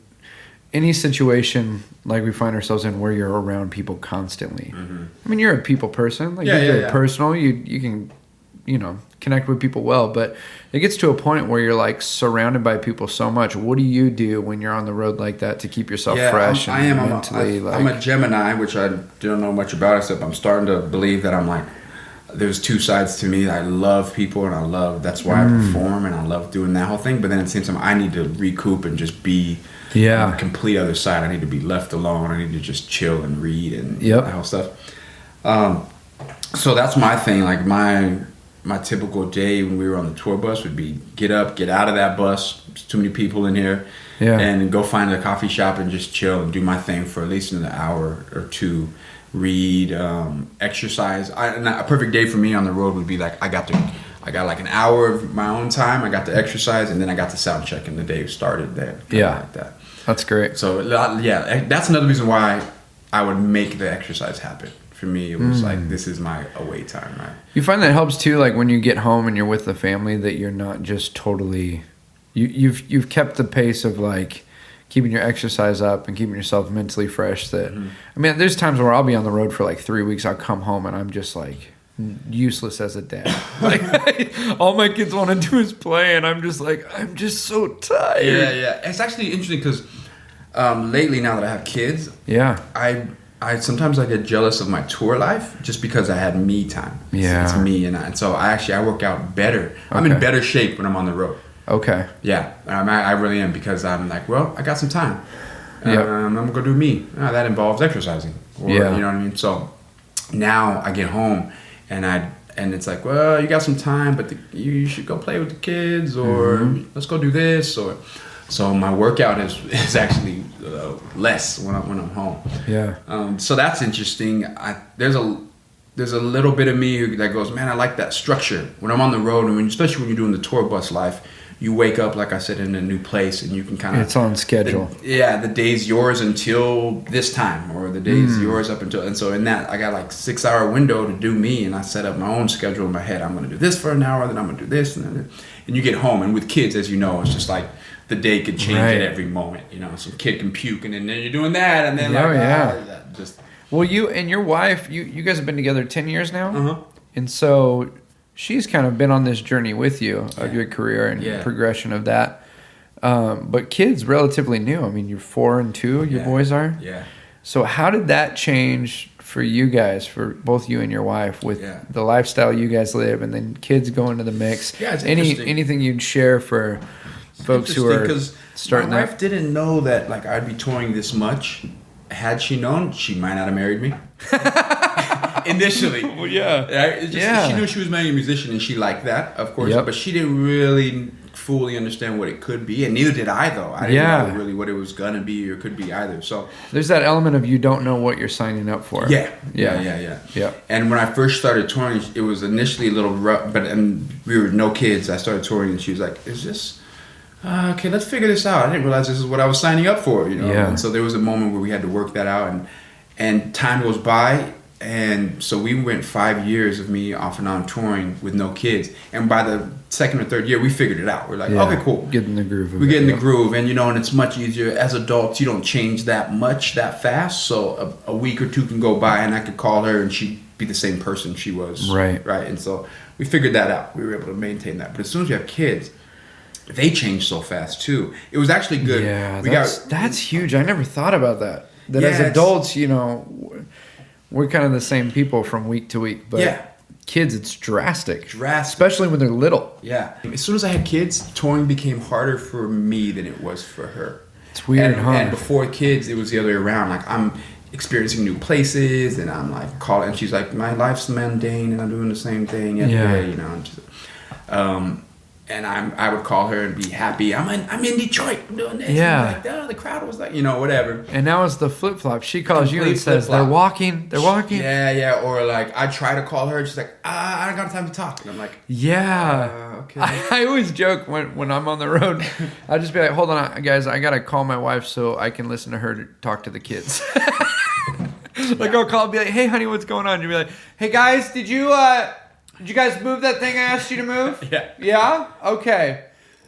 any situation like we find ourselves in where you're around people constantly, I mean, you're a people person. Like, you're very personal. You can, connect with people well, but it gets to a point where you're like surrounded by people so much. What do you do when you're on the road like that to keep yourself fresh and mentally? I'm a Gemini, which I don't know much about, except I'm starting to believe that I'm like, there's two sides to me. I love people, and that's why I perform, and I love doing that whole thing. But then at the same time, I need to recoup and just be on the complete other side. I need to be left alone. I need to just chill and read and that whole stuff. So that's my thing. Like my typical day when we were on the tour bus would be get up, get out of that bus. There's too many people in here. And go find a coffee shop and just chill and do my thing for at least an hour or two. Read, exercise. A perfect day for me on the road would be like I got like an hour of my own time. I got to exercise, and then I got to sound check, and the day started there. Like that. That's great. So that's another reason why I would make the exercise happen. For me, it was like, this is my away time, right? You find that helps too, like when you get home and you're with the family, that you're not just totally. You've kept the pace of like keeping your exercise up and keeping yourself mentally fresh. That I mean, there's times where I'll be on the road for like 3 weeks. I'll come home and I'm just like useless as a dad. Like all my kids want to do is play, and I'm just like, I'm just so tired. Yeah. It's actually interesting because lately, now that I have kids, I sometimes I get jealous of my tour life just because I had me time. It's me, and so I work out better. I'm in better shape when I'm on the road. Okay. Yeah, I really am, because I'm like, well, I got some time. I'm gonna go do me. That involves exercising. You know what I mean? So now I get home and it's like, well, you got some time, but you should go play with the kids, or let's go do this, or so my workout is actually less when I'm home. Yeah. So that's interesting. There's a little bit of me that goes, man, I like that structure when I'm on the road, and especially when you're doing the tour bus life. You wake up, like I said, in a new place, and you can kind of... It's on schedule. The day's yours until this time, or the day's yours up until... And so in that, I got like 6-hour window to do me, and I set up my own schedule in my head. I'm going to do this for an hour, then I'm going to do this, and you get home. And with kids, as you know, it's just like the day could change at every moment. Some kid can puke, and then you're doing that, and then Well, you and your wife, you guys have been together 10 years now? And so... she's kind of been on this journey with you of your career and progression of that. But kids, relatively new. I mean, you're 4 and 2, your boys are? Yeah. So how did that change for you guys, for both you and your wife, with the lifestyle you guys live, and then kids go into the mix? Yeah, it's interesting. Anything you'd share for folks who are starting my wife didn't know that like I'd be touring this much. Had she known, she might not have married me. Initially. Well, she knew she was marrying a musician, and she liked that, of course. But she didn't really fully understand what it could be, and neither did I, though. I didn't know really what it was gonna be or could be either. So there's that element of you don't know what you're signing up for. Yeah. And when I first started touring, it was initially a little rough, and we were no kids. I started touring, and she was like, "Is this?" Okay, let's figure this out. I didn't realize this is what I was signing up for, And so there was a moment where we had to work that out, and time goes by, and so we went 5 years of me off and on touring with no kids, and by the second or third year, we figured it out. We're like, okay, cool, get in the groove. We get in the groove, and and it's much easier as adults. You don't change that much that fast, so a week or two can go by, and I could call her, and she'd be the same person she was, right, and so we figured that out. We were able to maintain that, but as soon as you have kids, they change so fast too. It was actually good. Yeah, that's huge. I never thought about that. As adults, we're kind of the same people from week to week. But kids, it's drastic. Especially when they're little. Yeah. As soon as I had kids, touring became harder for me than it was for her. It's weird, and before kids, it was the other way around. Like experiencing new places, and I'm like calling, and she's like, my life's mundane, and I'm doing the same thing every day, you know. And just, and I would call her and be happy. I'm in Detroit. I'm doing this. Yeah. And like, the crowd was like, you know, whatever. And now it's the flip flop. She calls you and Complete says flip-flop. they're walking. Yeah. Or like I try to call her, and she's like, I don't got time to talk. And I'm like, Okay. okay. I always joke when I'm on the road. I'll just be like, hold on, guys, I gotta call my wife so I can listen to her talk to the kids. Like I'll call and be like, hey honey, what's going on? You'll be like, hey guys, did you guys move that thing I asked you to move? Yeah. Yeah?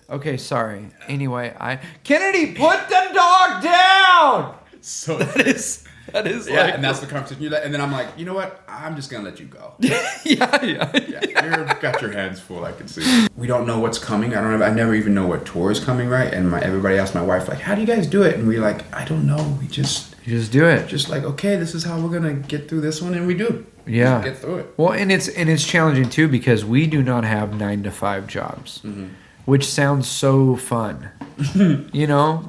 Okay, sorry. Anyway, Kennedy, put the dog down! So That is yeah, like... and that's the conversation. And then I'm like, you know what? I'm just gonna let you go. yeah. You've got your hands full. I can see. We don't know what's coming. I never even know what tour is coming, right? And everybody asked my wife, like, how do you guys do it? And we're like, I don't know. We just do it. just like, okay, this is how we're gonna get through this one, and we do. Yeah. Just get through it. Well, and it's challenging too because we do not have 9-to-5 jobs, which sounds so fun, you know.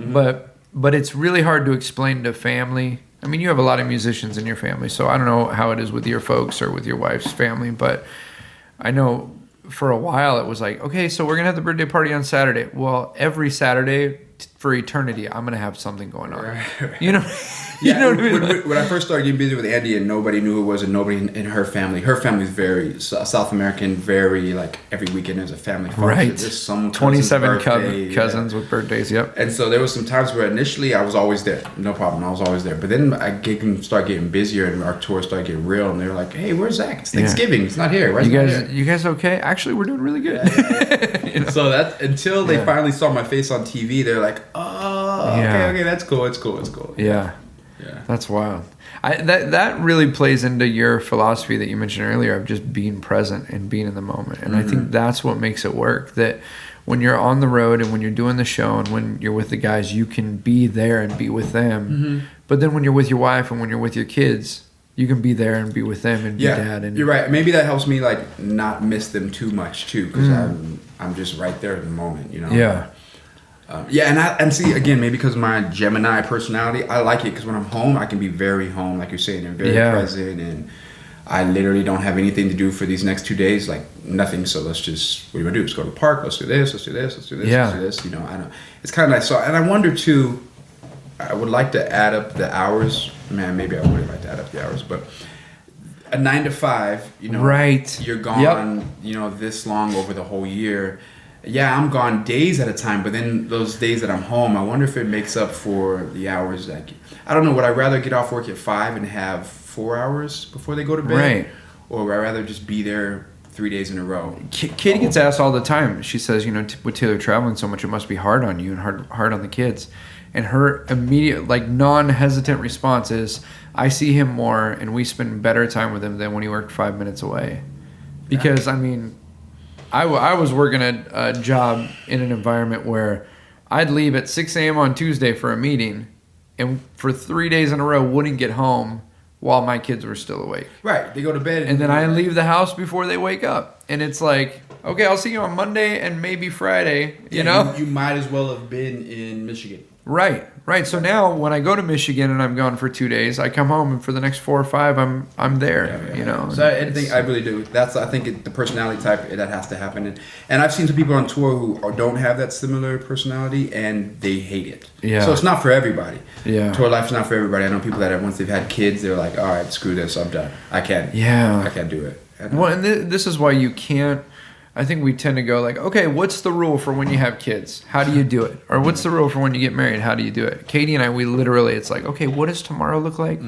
But it's really hard to explain to family. I mean, you have a lot of musicians in your family, so I don't know how it is with your folks or with your wife's family, but I know for a while it was like, okay, so we're gonna have the birthday party on Saturday. Well, every Saturday for eternity, I'm gonna have something going on. Right. You know. Yeah, You know what I mean? when I first started getting busy with Andy and nobody knew who it was and nobody in her family's very South American, very like every weekend there's a family function. Right. There's some 27 birthday, cousins with birthdays, yep. And so there was some times where initially I was always there, no problem, I was always there. But then I start getting busier and our tour started getting real, and they were like, "Hey, where's Zach? It's Thanksgiving. It's not here. Where's You guys okay? Actually, we're doing really good. Yeah. You know? So that until they finally saw my face on TV, they're like, "Oh, Yeah. okay, that's cool. It's cool." Yeah. Yeah. That's wild. That really plays into your philosophy that you mentioned earlier of just being present and being in the moment. And I think that's what makes it work. That when you're on the road and when you're doing the show and when you're with the guys, you can be there and be with them. But then when you're with your wife and when you're with your kids, you can be there and be with them and be dad. And you're right. Maybe that helps me like not miss them too much too, because I'm just right there in the moment, you know. Yeah. And see again, maybe because of my Gemini personality, I like it because when I'm home, I can be very home, like you're saying, and very present, and I literally don't have anything to do for these next 2 days, like nothing. So let's just, what do you want to do? Let's go to the park. Let's do this. Let's do this. Let's do this. Yeah. Let's do this. You know, I know it's kind of nice. So, and I wonder too. I would like to add up the hours. Man, maybe I wouldn't like to add up the hours, but a 9 to 5, you know, right? You're gone, you know, this long over the whole year. Yeah, I'm gone days at a time, but then those days that I'm home, I wonder if it makes up for the hours that I don't know. Would I rather get off work at 5 and have 4 hours before they go to bed? Right. Or would I rather just be there 3 days in a row? Katie gets asked all the time. She says, you know, with Taylor traveling so much, it must be hard on you and hard on the kids. And her immediate, like, non-hesitant response is, I see him more and we spend better time with him than when he worked 5 minutes away. Because, I mean, I was working a job in an environment where I'd leave at 6 a.m. on Tuesday for a meeting and for 3 days in a row wouldn't get home while my kids were still awake. Right. They go to bed. And then I leave the house before they wake up. And it's like, okay, I'll see you on Monday and maybe Friday, you know? You might as well have been in Michigan. Right. So now when I go to Michigan and I'm gone for 2 days, I come home and for the next 4 or 5, I'm there. You know. So I think I really do. I think the personality type that has to happen, and I've seen some people on tour who don't have that similar personality and they hate it. Yeah. So it's not for everybody. Yeah. Tour life's not for everybody. I know people that once they've had kids, they're like, all right, screw this, I'm done. I can't. Yeah. I can't do it. Well, and this is why you can't. I think we tend to go like, okay, what's the rule for when you have kids? How do you do it? Or what's the rule for when you get married? How do you do it? Katie and I, we literally, it's like, okay, what does tomorrow look like?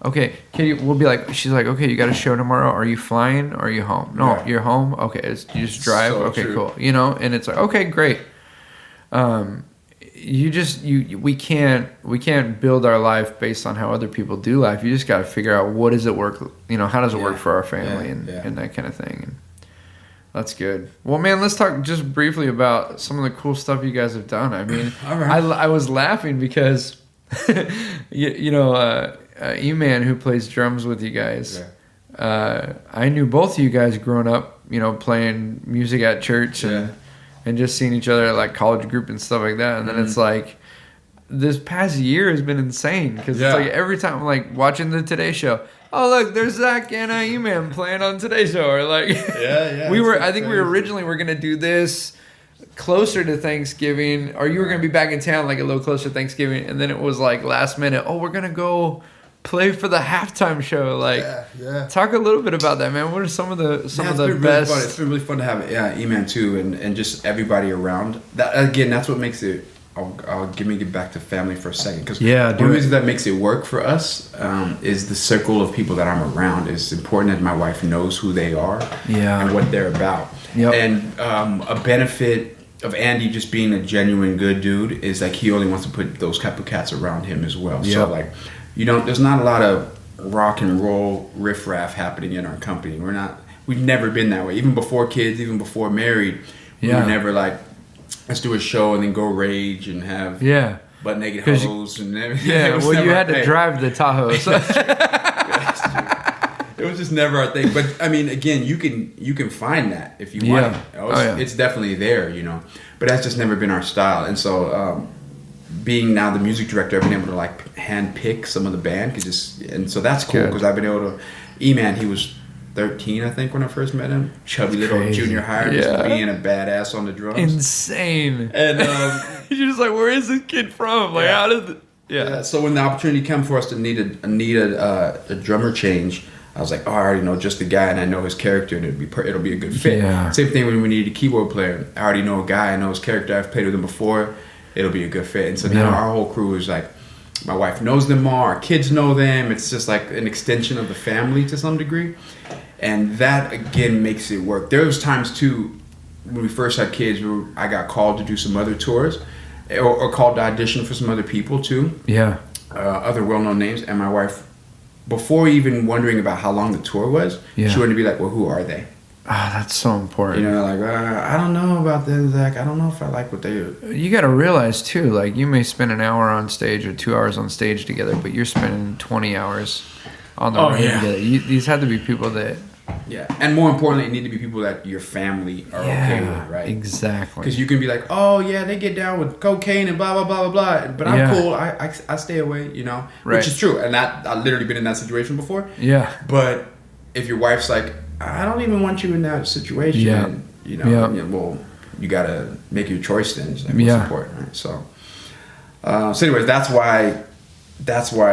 Okay, Katie, we'll be like, she's like, okay, you got a show tomorrow. Are you flying or are you home? No, you're home. Okay, you just drive. So okay, true. cool. You know, and it's like, okay, great. We can't build our life based on how other people do life. You just got to figure out what does it work. You know, how does it work for our family and that kind of thing. And that's good. Well, man, let's talk just briefly about some of the cool stuff you guys have done. I mean, All right. I was laughing because, E-Man, who plays drums with you guys, I knew both of you guys growing up, you know, playing music at church and just seeing each other at like college group and stuff like that. And then it's like, this past year has been insane because Yeah. it's like every time I'm like watching the Today Show. Oh look, there's Zach and E-Man playing on Today Show, or like Yeah. I think we originally were gonna do this closer to Thanksgiving, or you were gonna be back in town like a little closer to Thanksgiving, and then it was like last minute. Oh, we're gonna go play for the halftime show. Like, talk a little bit about that, man. What are some of the It's best? been really fun. It's been really fun to have E-Man too, and just everybody around. That again, that's what makes it. I'll get back to family for a second, because one of the reasons that makes it work for us is the circle of people that I'm around. It's important that my wife knows who they are and what they're about. Yep. And a benefit of Andy just being a genuine good dude is like he only wants to put those type of cats around him as well. Yep. So like, there's not a lot of rock and roll riffraff happening in our company. We've never been that way. Even before kids, even before married, we were never like, let's do a show and then go rage and have butt naked hoes and everything. Yeah, well, you had to drive the Tahoe. So. It was just never our thing. But I mean, again, you can find that if you want. It's definitely there, But that's just never been our style. And so, being now the music director, I've been able to like hand pick some of the band, and so that's cool because I've been able to. E-Man, he was 13, I think, when I first met him. Chubby little junior hire, just being a badass on the drums. Insane. And you're just like, where is this kid from? Like, how did? So when the opportunity came for us to need a drummer change, I was like, I already know just the guy, and I know his character, and it'll be a good fit. Yeah. Same thing when we needed a keyboard player. I already know a guy, I know his character. I've played with him before. It'll be a good fit. And so now our whole crew is like, my wife knows them all. Our kids know them. It's just like an extension of the family to some degree. And that, again, makes it work. There was times, too, when we first had kids, I got called to do some other tours or called to audition for some other people, too. Yeah. Other well-known names. And my wife, before even wondering about how long the tour was, she wanted to be like, well, who are they? That's so important. I don't know about them, Zach. I don't know if I like what they do. You got to realize, too, like, you may spend an hour on stage or 2 hours on stage together, but you're spending 20 hours on the road together. These had to be people that... Yeah, and more importantly, it need to be people that your family are okay with, right? Exactly. Because you can be like, oh, yeah, they get down with cocaine and blah, blah, blah, blah, blah. But I'm cool. I stay away, Right. Which is true. And I've literally been in that situation before. Yeah. But if your wife's like, I don't even want you in that situation, well, you got to make your choice then. It's like, what's important, right? So anyways, that's why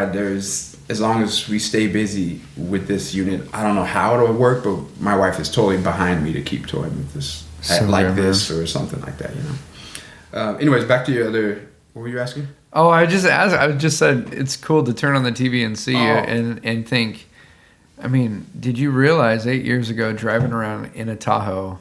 there's, as long as we stay busy with this unit, I don't know how it'll work, but my wife is totally behind me to keep toying with this, this or something like that, Anyways, back to your other, what were you asking? Oh, I just said it's cool to turn on the TV and see you and think, I mean, did you realize 8 years ago driving around in a Tahoe,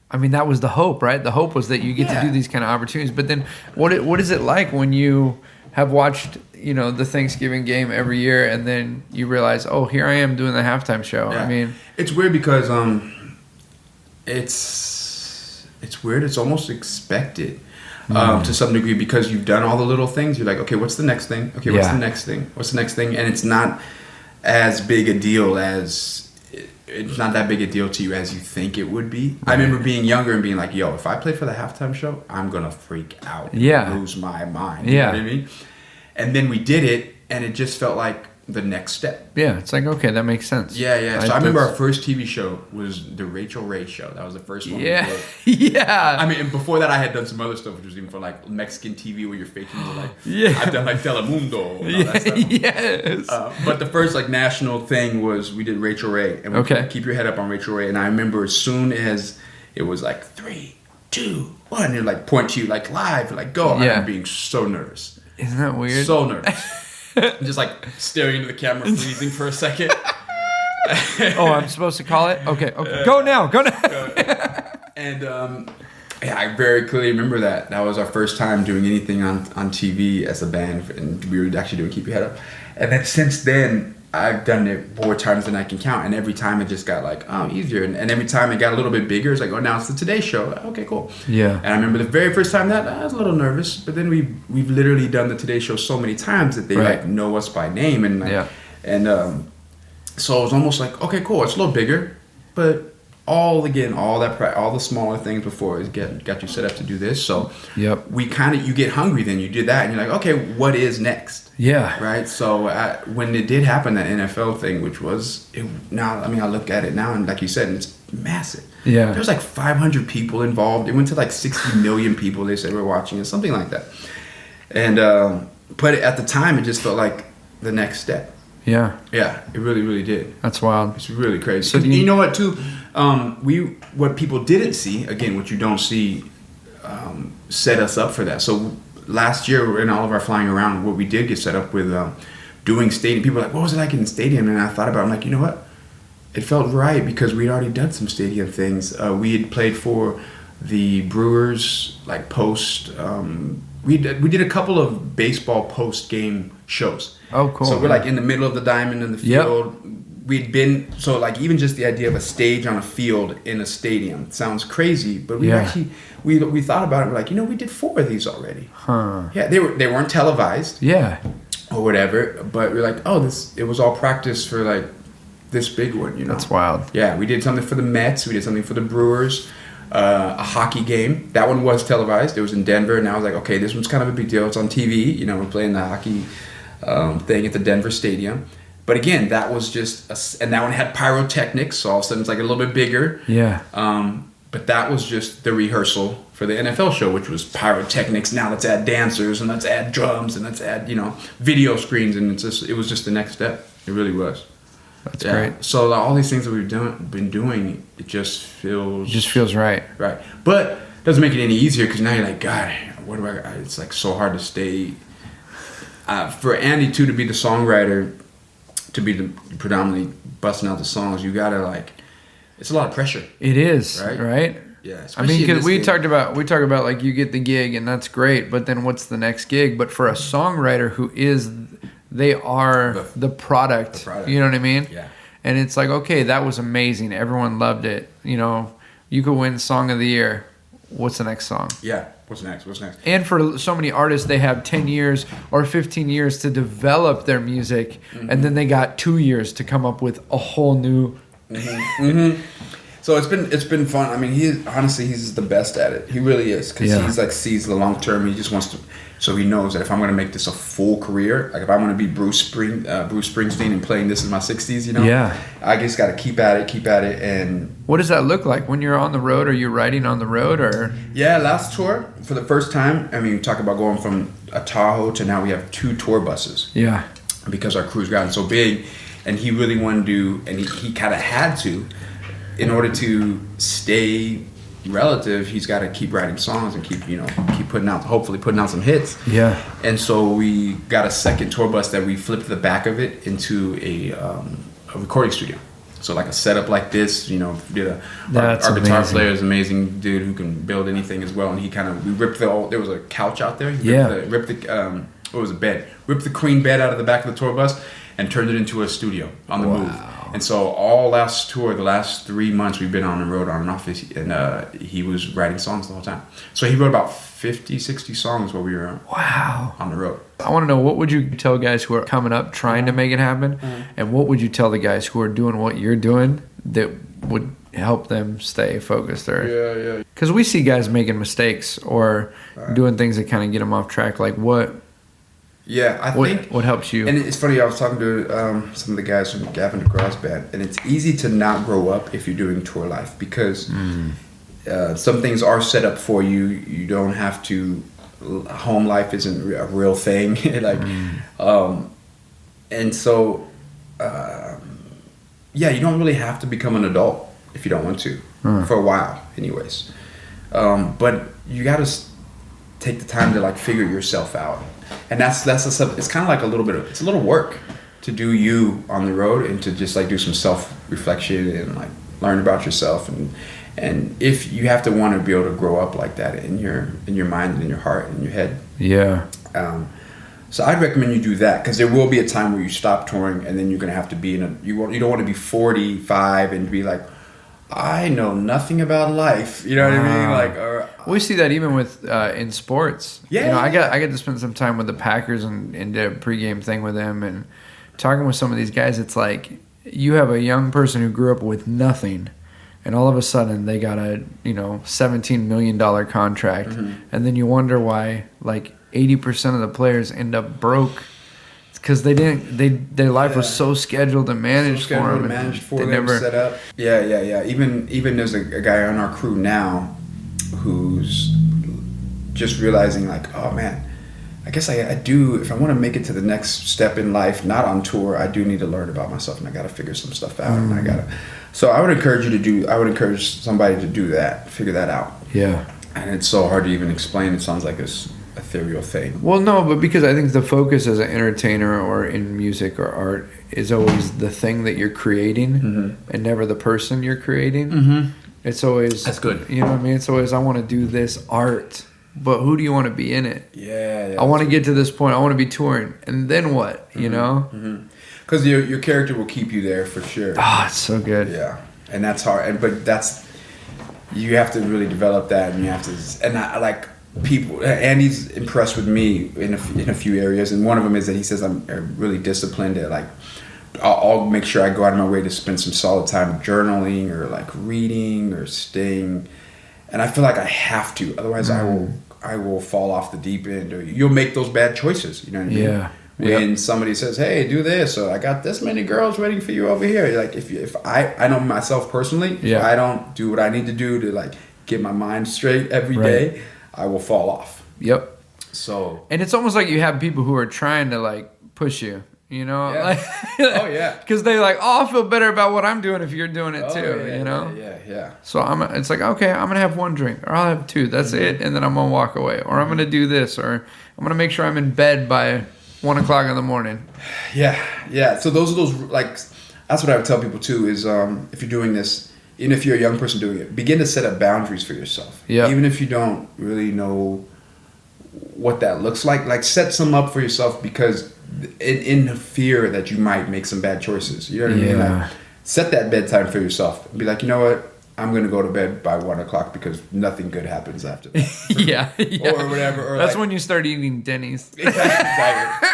I mean, that was the hope, right? The hope was that you get to do these kind of opportunities. But then what is it like when you have watched, the Thanksgiving game every year and then you realize, oh, here I am doing the halftime show? Yeah. I mean, it's weird because it's weird. It's almost expected to some degree because you've done all the little things. You're like, okay, what's the next thing? Okay, what's the next thing? What's the next thing? And it's not as big a deal it's not that big a deal to you as you think it would be. Right. I remember being younger and being like, yo, if I play for the halftime show, I'm going to freak out and lose my mind. You know what I mean? And then we did it, and it just felt like the next step. Yeah, it's like, okay, that makes sense. Yeah. So I remember our first TV show was the Rachel Ray Show. That was the first one we did. Yeah. I mean, and before that, I had done some other stuff, which was even for like Mexican TV where you're faking like, I've done like Telemundo and all that stuff. Yes. But the first like national thing was we did Rachel Ray. And we Keep Your Head Up on Rachel Ray. And I remember as soon as it was like 3, 2, 1, and like point to you like live, like go. I remember being so nervous. Isn't that weird? So nervous. Just like staring into the camera, freezing for a second. Oh, I'm supposed to call it? Okay. Go now. And I very clearly remember that. That was our first time doing anything on TV as a band, and we were actually doing Keep Your Head Up. And then since then, I've done it more times than I can count, and every time it just got like, easier. And every time it got a little bit bigger, it's like, now it's the Today Show. Okay, cool. Yeah. And I remember the very first time I was a little nervous, but then we've literally done the Today Show so many times that they like know us by name, and so it was almost like, okay, cool, it's a little bigger, but all the smaller things before got you set up to do this. So we you get hungry, then you did that, and you're like, okay, what is next? Yeah. Right. So when it did happen, that NFL thing, which was now, I mean, I look at it now, and like you said, it's massive. Yeah. There was like 500 people involved. It went to like 60 million people. They said were watching it, something like that. And but at the time, it just felt like the next step. Yeah. Yeah, it really, really did. That's wild. It's really crazy. So you know what, too? What people didn't see, again, what you don't see, set us up for that. So last year, in all of our flying around, what we did get set up with doing stadium. People were like, what was it like in the stadium? And I thought about it. I'm like, you know what? It felt right because we'd already done some stadium things. We had played for the Brewers, like post. We did a couple of baseball post game shows. Oh, cool. So we're like in the middle of the diamond in the field. Yep. We'd been like even just the idea of a stage on a field in a stadium sounds crazy, but we actually we thought about it. We're like, we did 4 of these already. Huh. Yeah, they weren't televised. Yeah. Or whatever, but we're like, it was all practice for like this big one. That's wild. Yeah, we did something for the Mets. We did something for the Brewers. A hockey game. That one was televised. It was in Denver, and I was like, okay, this one's kind of a big deal. It's on TV. We're playing the hockey thing at the Denver Stadium. But again, that was just, and that one had pyrotechnics, so all of a sudden it's like a little bit bigger. Yeah. But that was just the rehearsal for the NFL show, which was pyrotechnics. Now let's add dancers, and let's add drums, and let's add, video screens, and it was just the next step. It really was. That's great. So all these things that we've been doing, it just feels right. Right, but doesn't make it any easier because now you're like, God, what do I? It's like so hard to stay. For Andy too to be the songwriter, to be the predominantly busting out the songs, you gotta it's a lot of pressure. It is, right? Yeah. I mean, because we talk about like you get the gig and that's great, but then what's the next gig? But for a songwriter they are the product. You know what I mean? Yeah. And it's like, okay, that was amazing. Everyone loved it. You could win Song of the Year. What's the next song? Yeah. What's next? And for so many artists, they have 10 years or 15 years to develop their music, and then they got 2 years to come up with a whole new. So it's been fun. I mean, he's the best at it. He really is, because he's sees the long term. He just wants to. So he knows that if I'm going to make this a full career, like if I'm going to be Bruce Springsteen and playing this in my 60s, I just got to keep at it. And what does that look like when you're on the road? Are you writing on the road or? Yeah, last tour for the first time. I mean, talk about going from a Tahoe to now we have 2 tour buses. Yeah, because our crew's gotten so big, and he really wanted to, and he kind of had to, in order to stay relative, he's got to keep writing songs and keep hopefully putting out some hits. Yeah. And so we got a second tour bus that we flipped the back of it into a recording studio. So like a setup like this, our guitar player is an amazing dude who can build anything as well. And we ripped there was a couch out there. Ripped the bed. Ripped the queen bed out of the back of the tour bus and turned it into a studio on the move. And so all last tour, the last 3 months we've been on the road on and off, and he was writing songs the whole time. So he wrote about 50, 60 songs while we were on the road. I want to know, what would you tell guys who are coming up trying to make it happen? And what would you tell the guys who are doing what you're doing that would help them stay focused? Yeah. Because we see guys making mistakes or doing things that kind of get them off track. Like what? Yeah, I think what helps you. And it's funny, I was talking to some of the guys from Gavin DeGraw's band, and it's easy to not grow up if you're doing tour life because some things are set up for you. You don't have to. Home life isn't a real thing, and so you don't really have to become an adult if you don't want to for a while, anyways. But you got to take the time to figure yourself out. And that's it's kind of like it's a little work to do you on the road and to just do some self-reflection and learn about yourself and if you have to want to be able to grow up like that in your mind and in your heart and in your head. Yeah. So I'd recommend you do that because there will be a time where you stop touring and then you're going to have to be you don't want to be 45 and be like, I know nothing about life. You know what I mean? We see that even with in sports. Yeah. I got to spend some time with the Packers and did a pregame thing with them and talking with some of these guys. It's like you have a young person who grew up with nothing, and all of a sudden they got a $17 million contract, and then you wonder why like 80% of the players end up broke. Because their life was so scheduled and managed for them. They never set up. Yeah. Even there's a guy on our crew now who's just realizing like, oh man, I guess I do, if I want to make it to the next step in life, not on tour, I do need to learn about myself, and I got to figure some stuff out. So I would encourage somebody to do that, figure that out. Yeah. And it's so hard to even explain. It sounds like it's ethereal thing. Well, no, but because I think the focus as an entertainer or in music or art is always the thing that you're creating and never the person you're creating. It's always, that's good. You know what I mean? It's always, I want to do this art, but who do you want to be in it? Yeah. I want to get to this point. I want to be touring, and then what? You know? Because your character will keep you there for sure. It's so good. Yeah, and that's hard. But you have to really develop that, and you have to. And I like people. Andy's impressed with me in a few areas, and one of them is that he says I'm really disciplined. At like, I'll make sure I go out of my way to spend some solid time journaling or like reading or staying. And I feel like I have to, otherwise I will fall off the deep end, or you'll make those bad choices. You know what I mean? Yeah. When somebody says, "Hey, do this," or "I got this many girls waiting for you over here," like if I know myself personally, if I don't do what I need to do to like get my mind straight every day, I will fall off. Yep. So, and it's almost like you have people who are trying to like push you. You know, because they like, I feel better about what I'm doing if you're doing it too. You know, yeah. So it's like, okay, I'm gonna have one drink, or I'll have two. That's it, and then I'm gonna walk away, or I'm gonna do this, or I'm gonna make sure I'm in bed by 1 o'clock in the morning. Yeah. So those like, that's what I would tell people too. Is if you're doing this, even if you're a young person doing it, begin to set up boundaries for yourself. Yeah. Even if you don't really know what that looks like set some up for yourself, because in the fear that you might make some bad choices. You know what I mean? Like, set that bedtime for yourself. Be like, you know what? I'm going to go to bed by 1 o'clock because nothing good happens after that. yeah. Or whatever. Or that's like, when you start eating Denny's. Exactly.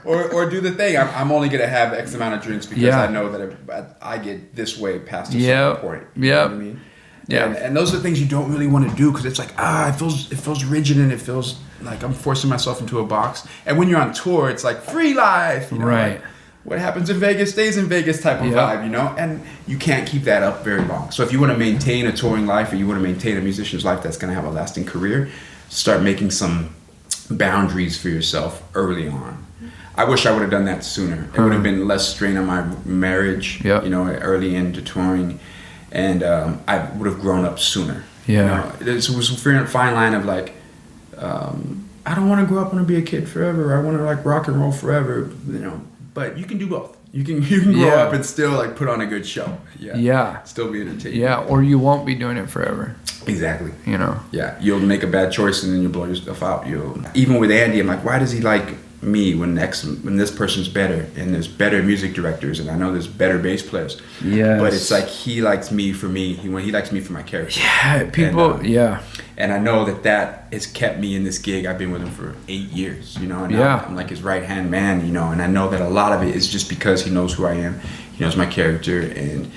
or do the thing. I'm only going to have X amount of drinks because I know that if I get this way past a certain point. You know what I mean? Yeah. And those are things you don't really want to do because it's like, it feels rigid, and it feels like I'm forcing myself into a box. And when you're on tour, it's like free life. You know, right. Like, what happens in Vegas stays in Vegas type of vibe, you know? And you can't keep that up very long. So if you want to maintain a touring life, or you want to maintain a musician's life that's going to have a lasting career, start making some boundaries for yourself early on. I wish I would have done that sooner. It would have been less strain on my marriage, you know, early into touring. And I would have grown up sooner. Yeah. You know? It was a fine line of like, I don't want to grow up and be a kid forever. I want to like rock and roll forever, you know. But you can do both. You can grow up and still like put on a good show. Yeah. Still be entertaining. Yeah, or you won't be doing it forever. Exactly. You know. Yeah. You'll make a bad choice and then you'll blow yourself out. Even with Andy, I'm like, why does he like me when this person's better, and there's better music directors, and I know there's better bass players. Yeah. But it's like he likes me for me. He likes me for my character. Yeah. People. And I know that has kept me in this gig. I've been with him for 8 years, you know, and I'm like his right-hand man, you know, and I know that a lot of it is just because he knows who I am. He knows my character, and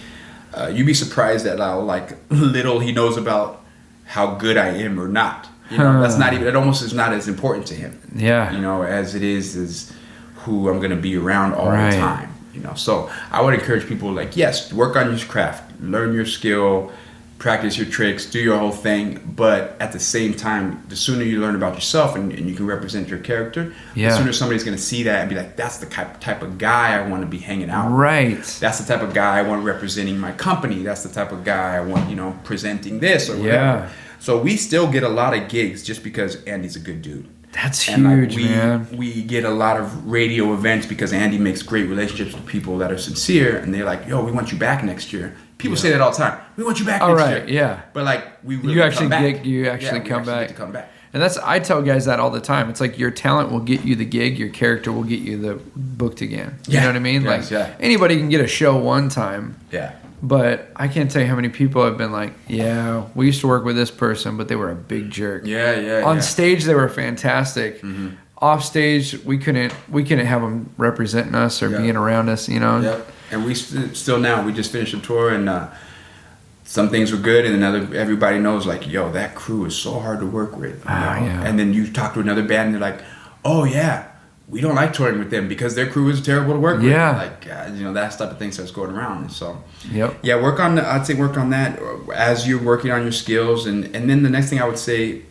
you'd be surprised at how, like, little he knows about how good I am or not. You know, that's not even, it almost is not as important to him. Yeah. You know, as it is who I'm going to be around all the time, you know. So I would encourage people, like, yes, work on your craft, learn your skill, practice your tricks, do your whole thing, but at the same time, the sooner you learn about yourself and you can represent your character, the sooner somebody's going to see that and be like, that's the type of guy I want to be hanging out with. Right. That's the type of guy I want representing my company. That's the type of guy I want, you know, presenting this or whatever. Yeah. So we still get a lot of gigs just because Andy's a good dude. That's huge, man. We get a lot of radio events because Andy makes great relationships with people that are sincere, and they're like, yo, we want you back next year. People say that all the time. We want you back next year. Yeah. But like, we really you actually come back. You actually come back. Get to come back. And I tell guys that all the time. It's like your talent will get you the gig, your character will get you the booked again. You know what I mean? Yes, like anybody can get a show one time. Yeah. But I can't tell you how many people have been like, yeah, we used to work with this person, but they were a big jerk. On stage, they were fantastic. Mm-hmm. Off stage, we couldn't have them representing us or being around us, you know. Yep. And we still now, we just finished a tour, and some things were good, and then everybody knows like, yo, that crew is so hard to work with. You know? Yeah. And then you talk to another band, and they're like, oh yeah, we don't like touring with them because their crew is terrible to work with. Like that type of thing starts going around. And so yeah, I'd say work on that as you're working on your skills, and then the next thing I would say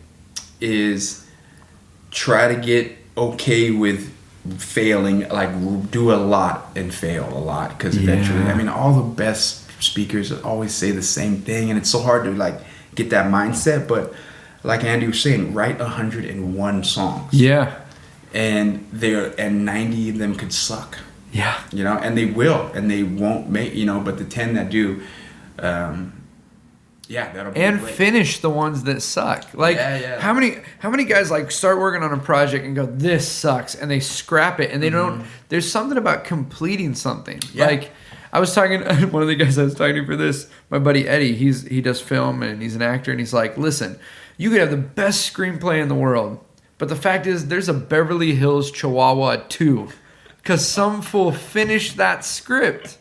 is try to get okay with failing, like do a lot and fail a lot, because eventually, I mean, all the best speakers always say the same thing, and it's so hard to like get that mindset. But like Andy was saying, write 101 songs, and 90 of them could suck, and they will, and they won't make, but the 10 that do, that'll be and great. Finish the ones that suck. Like how many guys like start working on a project and go, this sucks, and they scrap it, and they don't. There's something about completing something. Like I was talking, one of the guys I was talking to for this, my buddy Eddie, he does film and he's an actor, and he's like, listen, you could have the best screenplay in the world, but the fact is there's a Beverly Hills Chihuahua 2 because some fool finished that script.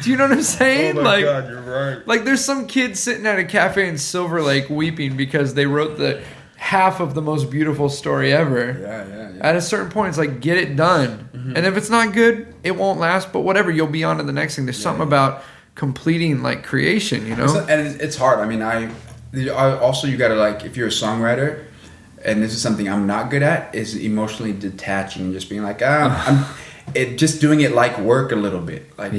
Do you know what I'm saying? Oh my God, you're right. Like there's some kid sitting at a cafe in Silver Lake weeping because they wrote the half of the most beautiful story ever. Yeah. At a certain point, it's like, get it done. And if it's not good, it won't last, but whatever, you'll be on to the next thing. There's something about completing like creation, And it's hard. I mean, I also, you gotta, like, if you're a songwriter, and this is something I'm not good at, is emotionally detaching and just being like, just doing it like work a little bit. Like,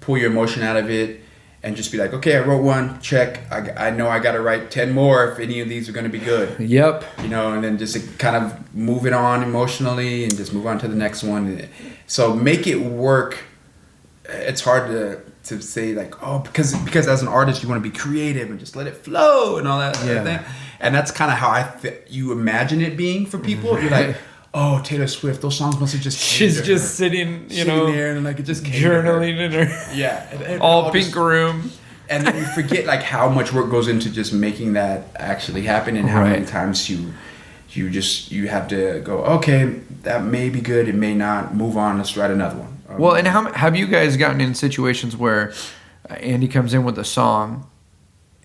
pull your emotion out of it and just be like, okay, I wrote one, check. I know I got to write 10 more if any of these are going to be good. Yep. And then just kind of move it on emotionally and just move on to the next one. So make it work. It's hard to say like, because as an artist, you want to be creative and just let it flow and all that other thing. And that's kind of how you imagine it being for people. You're like, oh, Taylor Swift, those songs must have just came She's just sitting there and like it just came journaling in her and all pink room. And then you forget like how much work goes into just making that actually happen, and how many times you have to go, okay, that may be good, it may not, move on, let's write another one. Well, and how have you guys gotten in situations where Andy comes in with a song,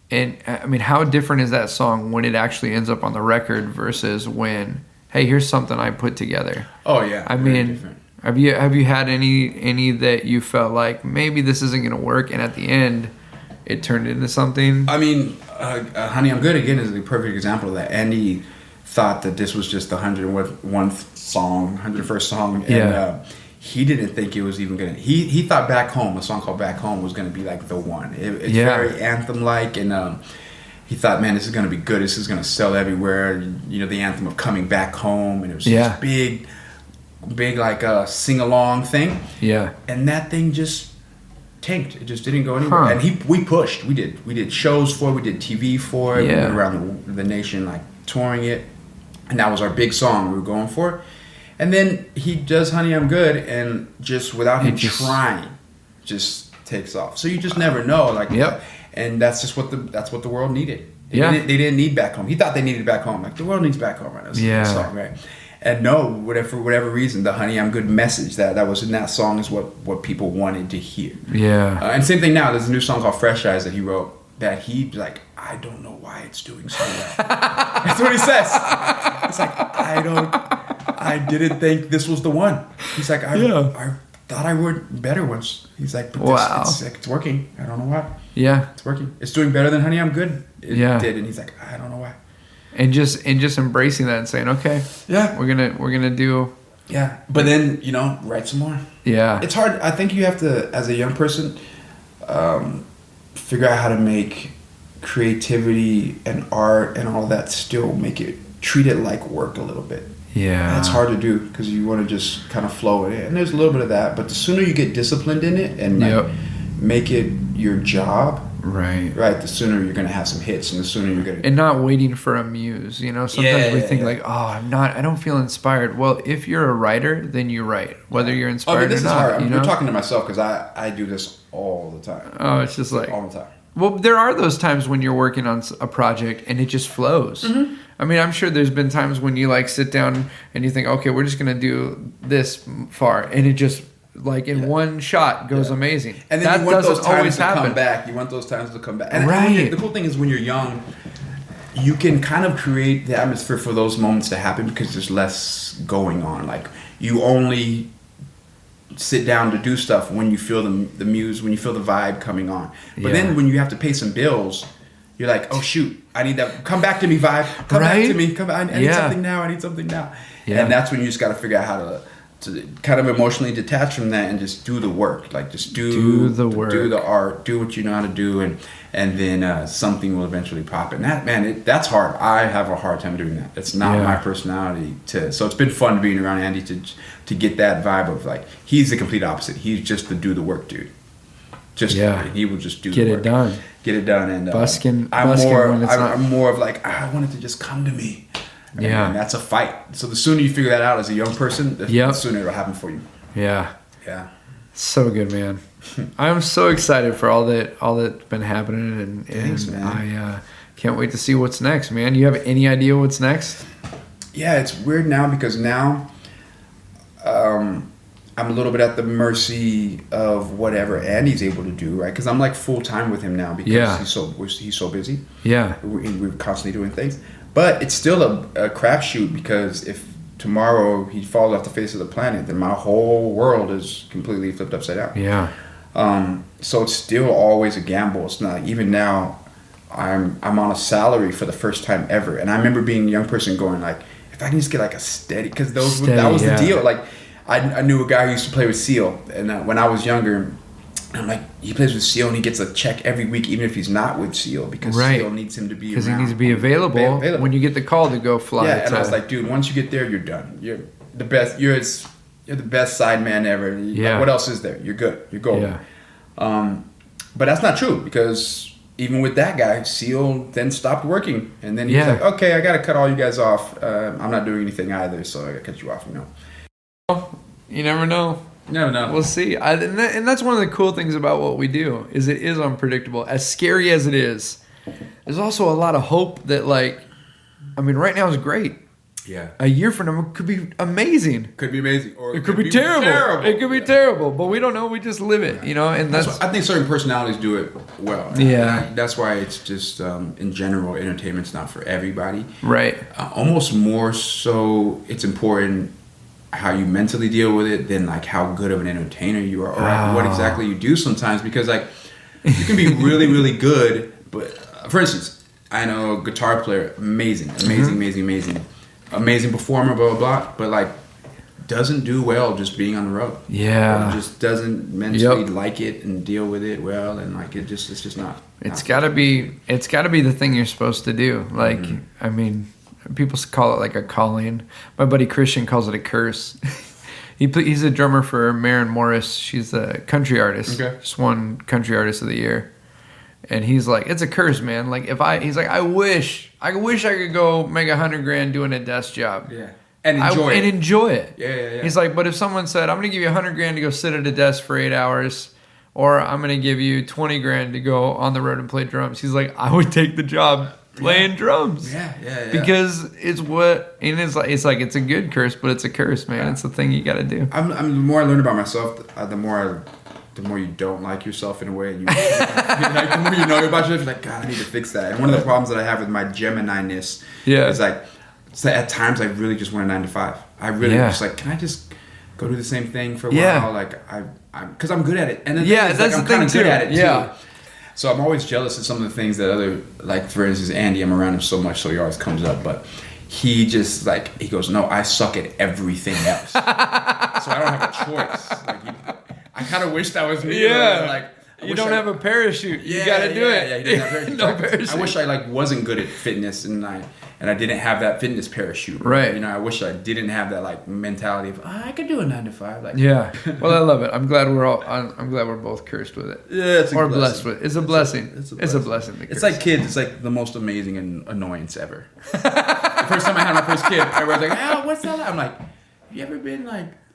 and I mean, how different is that song when it actually ends up on the record versus when, hey, here's something I put together? Oh yeah. I mean, have you had any that you felt like maybe this isn't going to work, and at the end it turned into something? I mean, Honey, I'm Good Again is the perfect example of that. Andy thought that this was just the 101st song, 101st song, and he didn't think it was even gonna. He thought Back Home, a song called Back Home, was gonna be like the one. It's very anthem-like, and he thought, man, this is gonna be good. This is gonna sell everywhere. The anthem of coming back home, and it was this big like sing-along thing. Yeah, and that thing just tanked. It just didn't go anywhere. And we pushed. We did shows for it. We did TV for it. We went around the nation like touring it, and that was our big song we were going for. And then he does Honey, I'm Good, and just without him trying, just takes off. So you just never know, like, and that's just what the world needed. They didn't need Back Home. He thought they needed Back Home. Like, the world needs Back Home right now. Song, right? And no, for whatever reason, the Honey, I'm Good message that was in that song is what people wanted to hear. Yeah. And same thing now. There's a new song called Fresh Eyes that he wrote that he's like, I don't know why it's doing so well. That's what he says. It's like, I didn't think this was the one. He's like, I thought I would better ones. He's like, but it's working. I don't know why. Yeah, it's working. It's doing better than Honey, I'm Good. It did, and he's like, I don't know why. And just embracing that and saying, okay, we're gonna do. Yeah, but then write some more. Yeah, it's hard. I think you have to, as a young person, figure out how to make creativity and art and all that still treat it like work a little bit. Yeah, it's hard to do because you want to just kind of flow in it, and there's a little bit of that. But the sooner you get disciplined in it and make it your job, right, the sooner you're gonna have some hits, and the sooner you're gonna not waiting for a muse. Sometimes we think like, I don't feel inspired. Well, if you're a writer, then you write, whether you're inspired or not. I'm talking to myself because I do this all the time. Oh, it's just like all the time. Well, there are those times when you're working on a project and it just flows. Mm-hmm. I mean, I'm sure there's been times when you like sit down and you think, okay, we're just going to do this far. And it just like in one shot goes amazing. And then that you want doesn't those times always to happen. come back. You want those times to come back. And Right. the cool thing is when you're young, you can kind of create the atmosphere for those moments to happen because there's less going on. Like you only sit down to do stuff when you feel the muse, when you feel the vibe coming on. But then when you have to pay some bills, you're like, oh shoot, I need that. Come back to me, vibe. Come back to me. I need something now. I need something now. Yeah. And that's when you just got to figure out how to kind of emotionally detach from that and just do the work. Like just do the work, do the art, do what you know how to do, and then something will eventually pop. And that's hard. I have a hard time doing that. It's not my personality so it's been fun being around Andy to get that vibe of like he's the complete opposite. He's just the do the work dude. He will just do the work. Get it done. And I'm more of like I want it to just come to me. And that's a fight. So the sooner you figure that out as a young person, the sooner it'll happen for you. Yeah. Yeah. So good, man. I'm so excited for all that's been happening, and Thanks, man. I can't wait to see what's next, man. You have any idea what's next? Yeah, it's weird now because now I'm a little bit at the mercy of whatever Andy's able to do, right? Because I'm like full time with him now because he's so busy. Yeah, we're constantly doing things, but it's still a crapshoot because if tomorrow he falls off the face of the planet, then my whole world is completely flipped upside down. Yeah. So it's still always a gamble. It's not even now. I'm on a salary for the first time ever, and I remember being a young person going like, if I can just get like a steady, because that was the deal. Like I knew a guy who used to play with Seal, and when I was younger, I'm like, he plays with Seal and he gets a check every week, even if he's not with Seal, because Seal needs him to be around. Because he needs to be available when you get the call to go fly. Yeah, and I was like, dude, once you get there, you're done. You're the best. You're the best side man ever. Like, what else is there? You're good. You're golden. Yeah. But that's not true because even with that guy, Seal then stopped working, and then he was like, okay, I got to cut all you guys off. I'm not doing anything either, so I got to cut you off. You never know. We'll see. And that's one of the cool things about what we do is it is unpredictable. As scary as it is, there's also a lot of hope that right now is great. Yeah. A year from now it could be amazing. Could be amazing. Or it could be terrible. It could be terrible. But we don't know. We just live it, and that's I think certain personalities do it well. Yeah. That's why it's just, in general, entertainment's not for everybody. Right. Almost more so it's important how you mentally deal with it than like how good of an entertainer you are or what exactly you do sometimes, because like you can be really, really good, but for instance, I know a guitar player, amazing performer, blah, blah, blah, but like doesn't do well just being on the road. Yeah. Or just doesn't mentally like it and deal with it well, and like it's just not. It's gotta be the thing you're supposed to do. Like, people call it like a calling. My buddy Christian calls it a curse. He's a drummer for Maren Morris. She's a country artist. Okay. Just won Country Artist of the Year. And he's like, it's a curse, man. Like he's like, I wish I could go make $100,000 doing a desk job. Yeah. And enjoy it. Yeah. He's like, but if someone said, I'm gonna give you $100,000 to go sit at a desk for 8 hours, or I'm gonna give you $20,000 to go on the road and play drums, he's like, I would take the job playing drums. Yeah. Because it's it's a good curse, but it's a curse, man. Yeah. It's the thing you got to do. The more I learn about myself, the more you don't like yourself in a way. The more you know about yourself, you're like, God, I need to fix that. And one of the problems that I have with my Gemini-ness is like, so at times I really just want a 9 to 5. I really just like, can I just go do the same thing for a while? Like because I'm good at it. And then that's I'm kind of good at it too. So I'm always jealous of some of the things that like for instance, Andy, I'm around him so much, so he always comes up, but he just he goes, no, I suck at everything else. So I don't have a choice. Like, I kind of wish that was me. Yeah. Like, you don't have a parachute. You got to do it. Yeah, he doesn't have a parachute. No parachute. I wish I wasn't good at fitness and I didn't have that fitness parachute. Right. I wish I didn't have that mentality of I could do a 9 to 5. Yeah. Well, I love it. I'm glad we're both cursed with it. Yeah, it's or blessed with it. It's a blessing. It's a blessing. It's like kids. It's like the most amazing annoyance ever. The first time I had my first kid, everyone's like, what's that? I'm like, have you ever been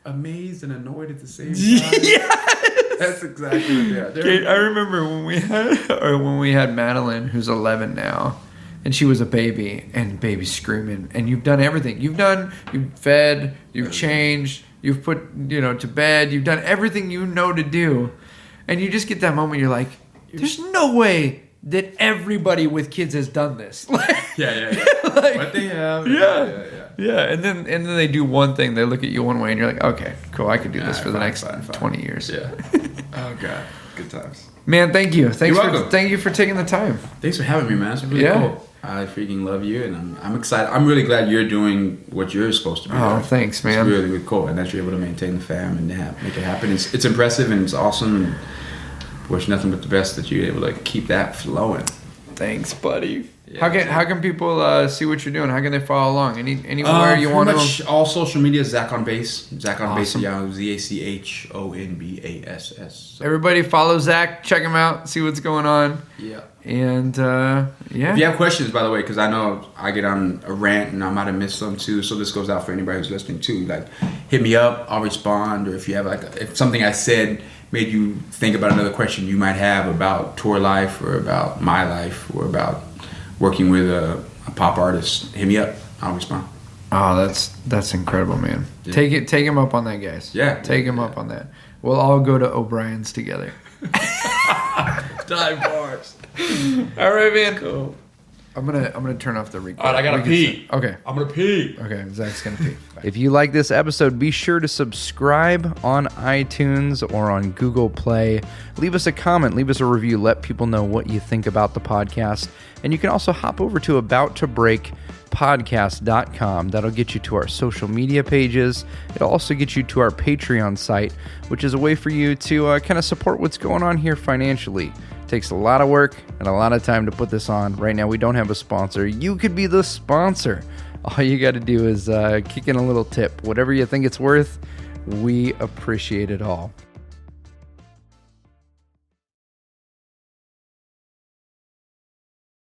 amazed and annoyed at the same time? Yes. That's exactly what they are. I remember when we had Madeline, who's 11 now. And she was a baby, and baby's screaming. And you've done everything. You've fed, you've changed, you've put, to bed, you've done everything you know to do. And you just get that moment, you're like, there's no way that everybody with kids has done this. Yeah. Like, But they have. Yeah, and then they do one thing, they look at you one way, and you're like, okay, cool, I could do this for the next fine. 20 years. Yeah. Oh God, good times. Man, thank you. You're welcome. Thank you for taking the time. Thanks for having me, man. It's really cool. I freaking love you, and I'm excited. I'm really glad you're doing what you're supposed to be doing. Thanks, man. It's really, really cool, and that you're able to maintain the fam and make it happen. It's impressive and it's awesome. And wish nothing but the best that you're able to keep that flowing. Thanks, buddy. Yeah, how can people see what you're doing? How can they follow along? Anywhere you want to? All social media is Zach on Bass. Zach on Bass Awesome. at Yahoo. ZachonBass. So, Everybody follow Zach. Check him out. See what's going on. yeah. And If you have questions, by the way, because I know I get on a rant and I might have missed some too, so this goes out for anybody who's listening too. Like, hit me up. I'll respond. Or if you have if something I said made you think about another question you might have about tour life or about my life or about working with a pop artist, hit me up. I'll respond. Oh, that's incredible, man. Yeah. Take him up on that, guys. Yeah. Take him up on that. We'll all go to O'Brien's together. Dive bars. All right, man. Cool. I'm gonna turn off the record. All right, I gotta pee. Okay. I'm gonna pee. Okay, Zach's gonna pee. If you like this episode, be sure to subscribe on iTunes or on Google Play. Leave us a comment, leave us a review, let people know what you think about the podcast. And you can also hop over to abouttobreakpodcast.com. That'll get you to our social media pages. It'll also get you to our Patreon site, which is a way for you to kind of support what's going on here financially. It takes a lot of work and a lot of time to put this on. Right now, we don't have a sponsor. You could be the sponsor. All you got to do is kick in a little tip. Whatever you think it's worth, we appreciate it all.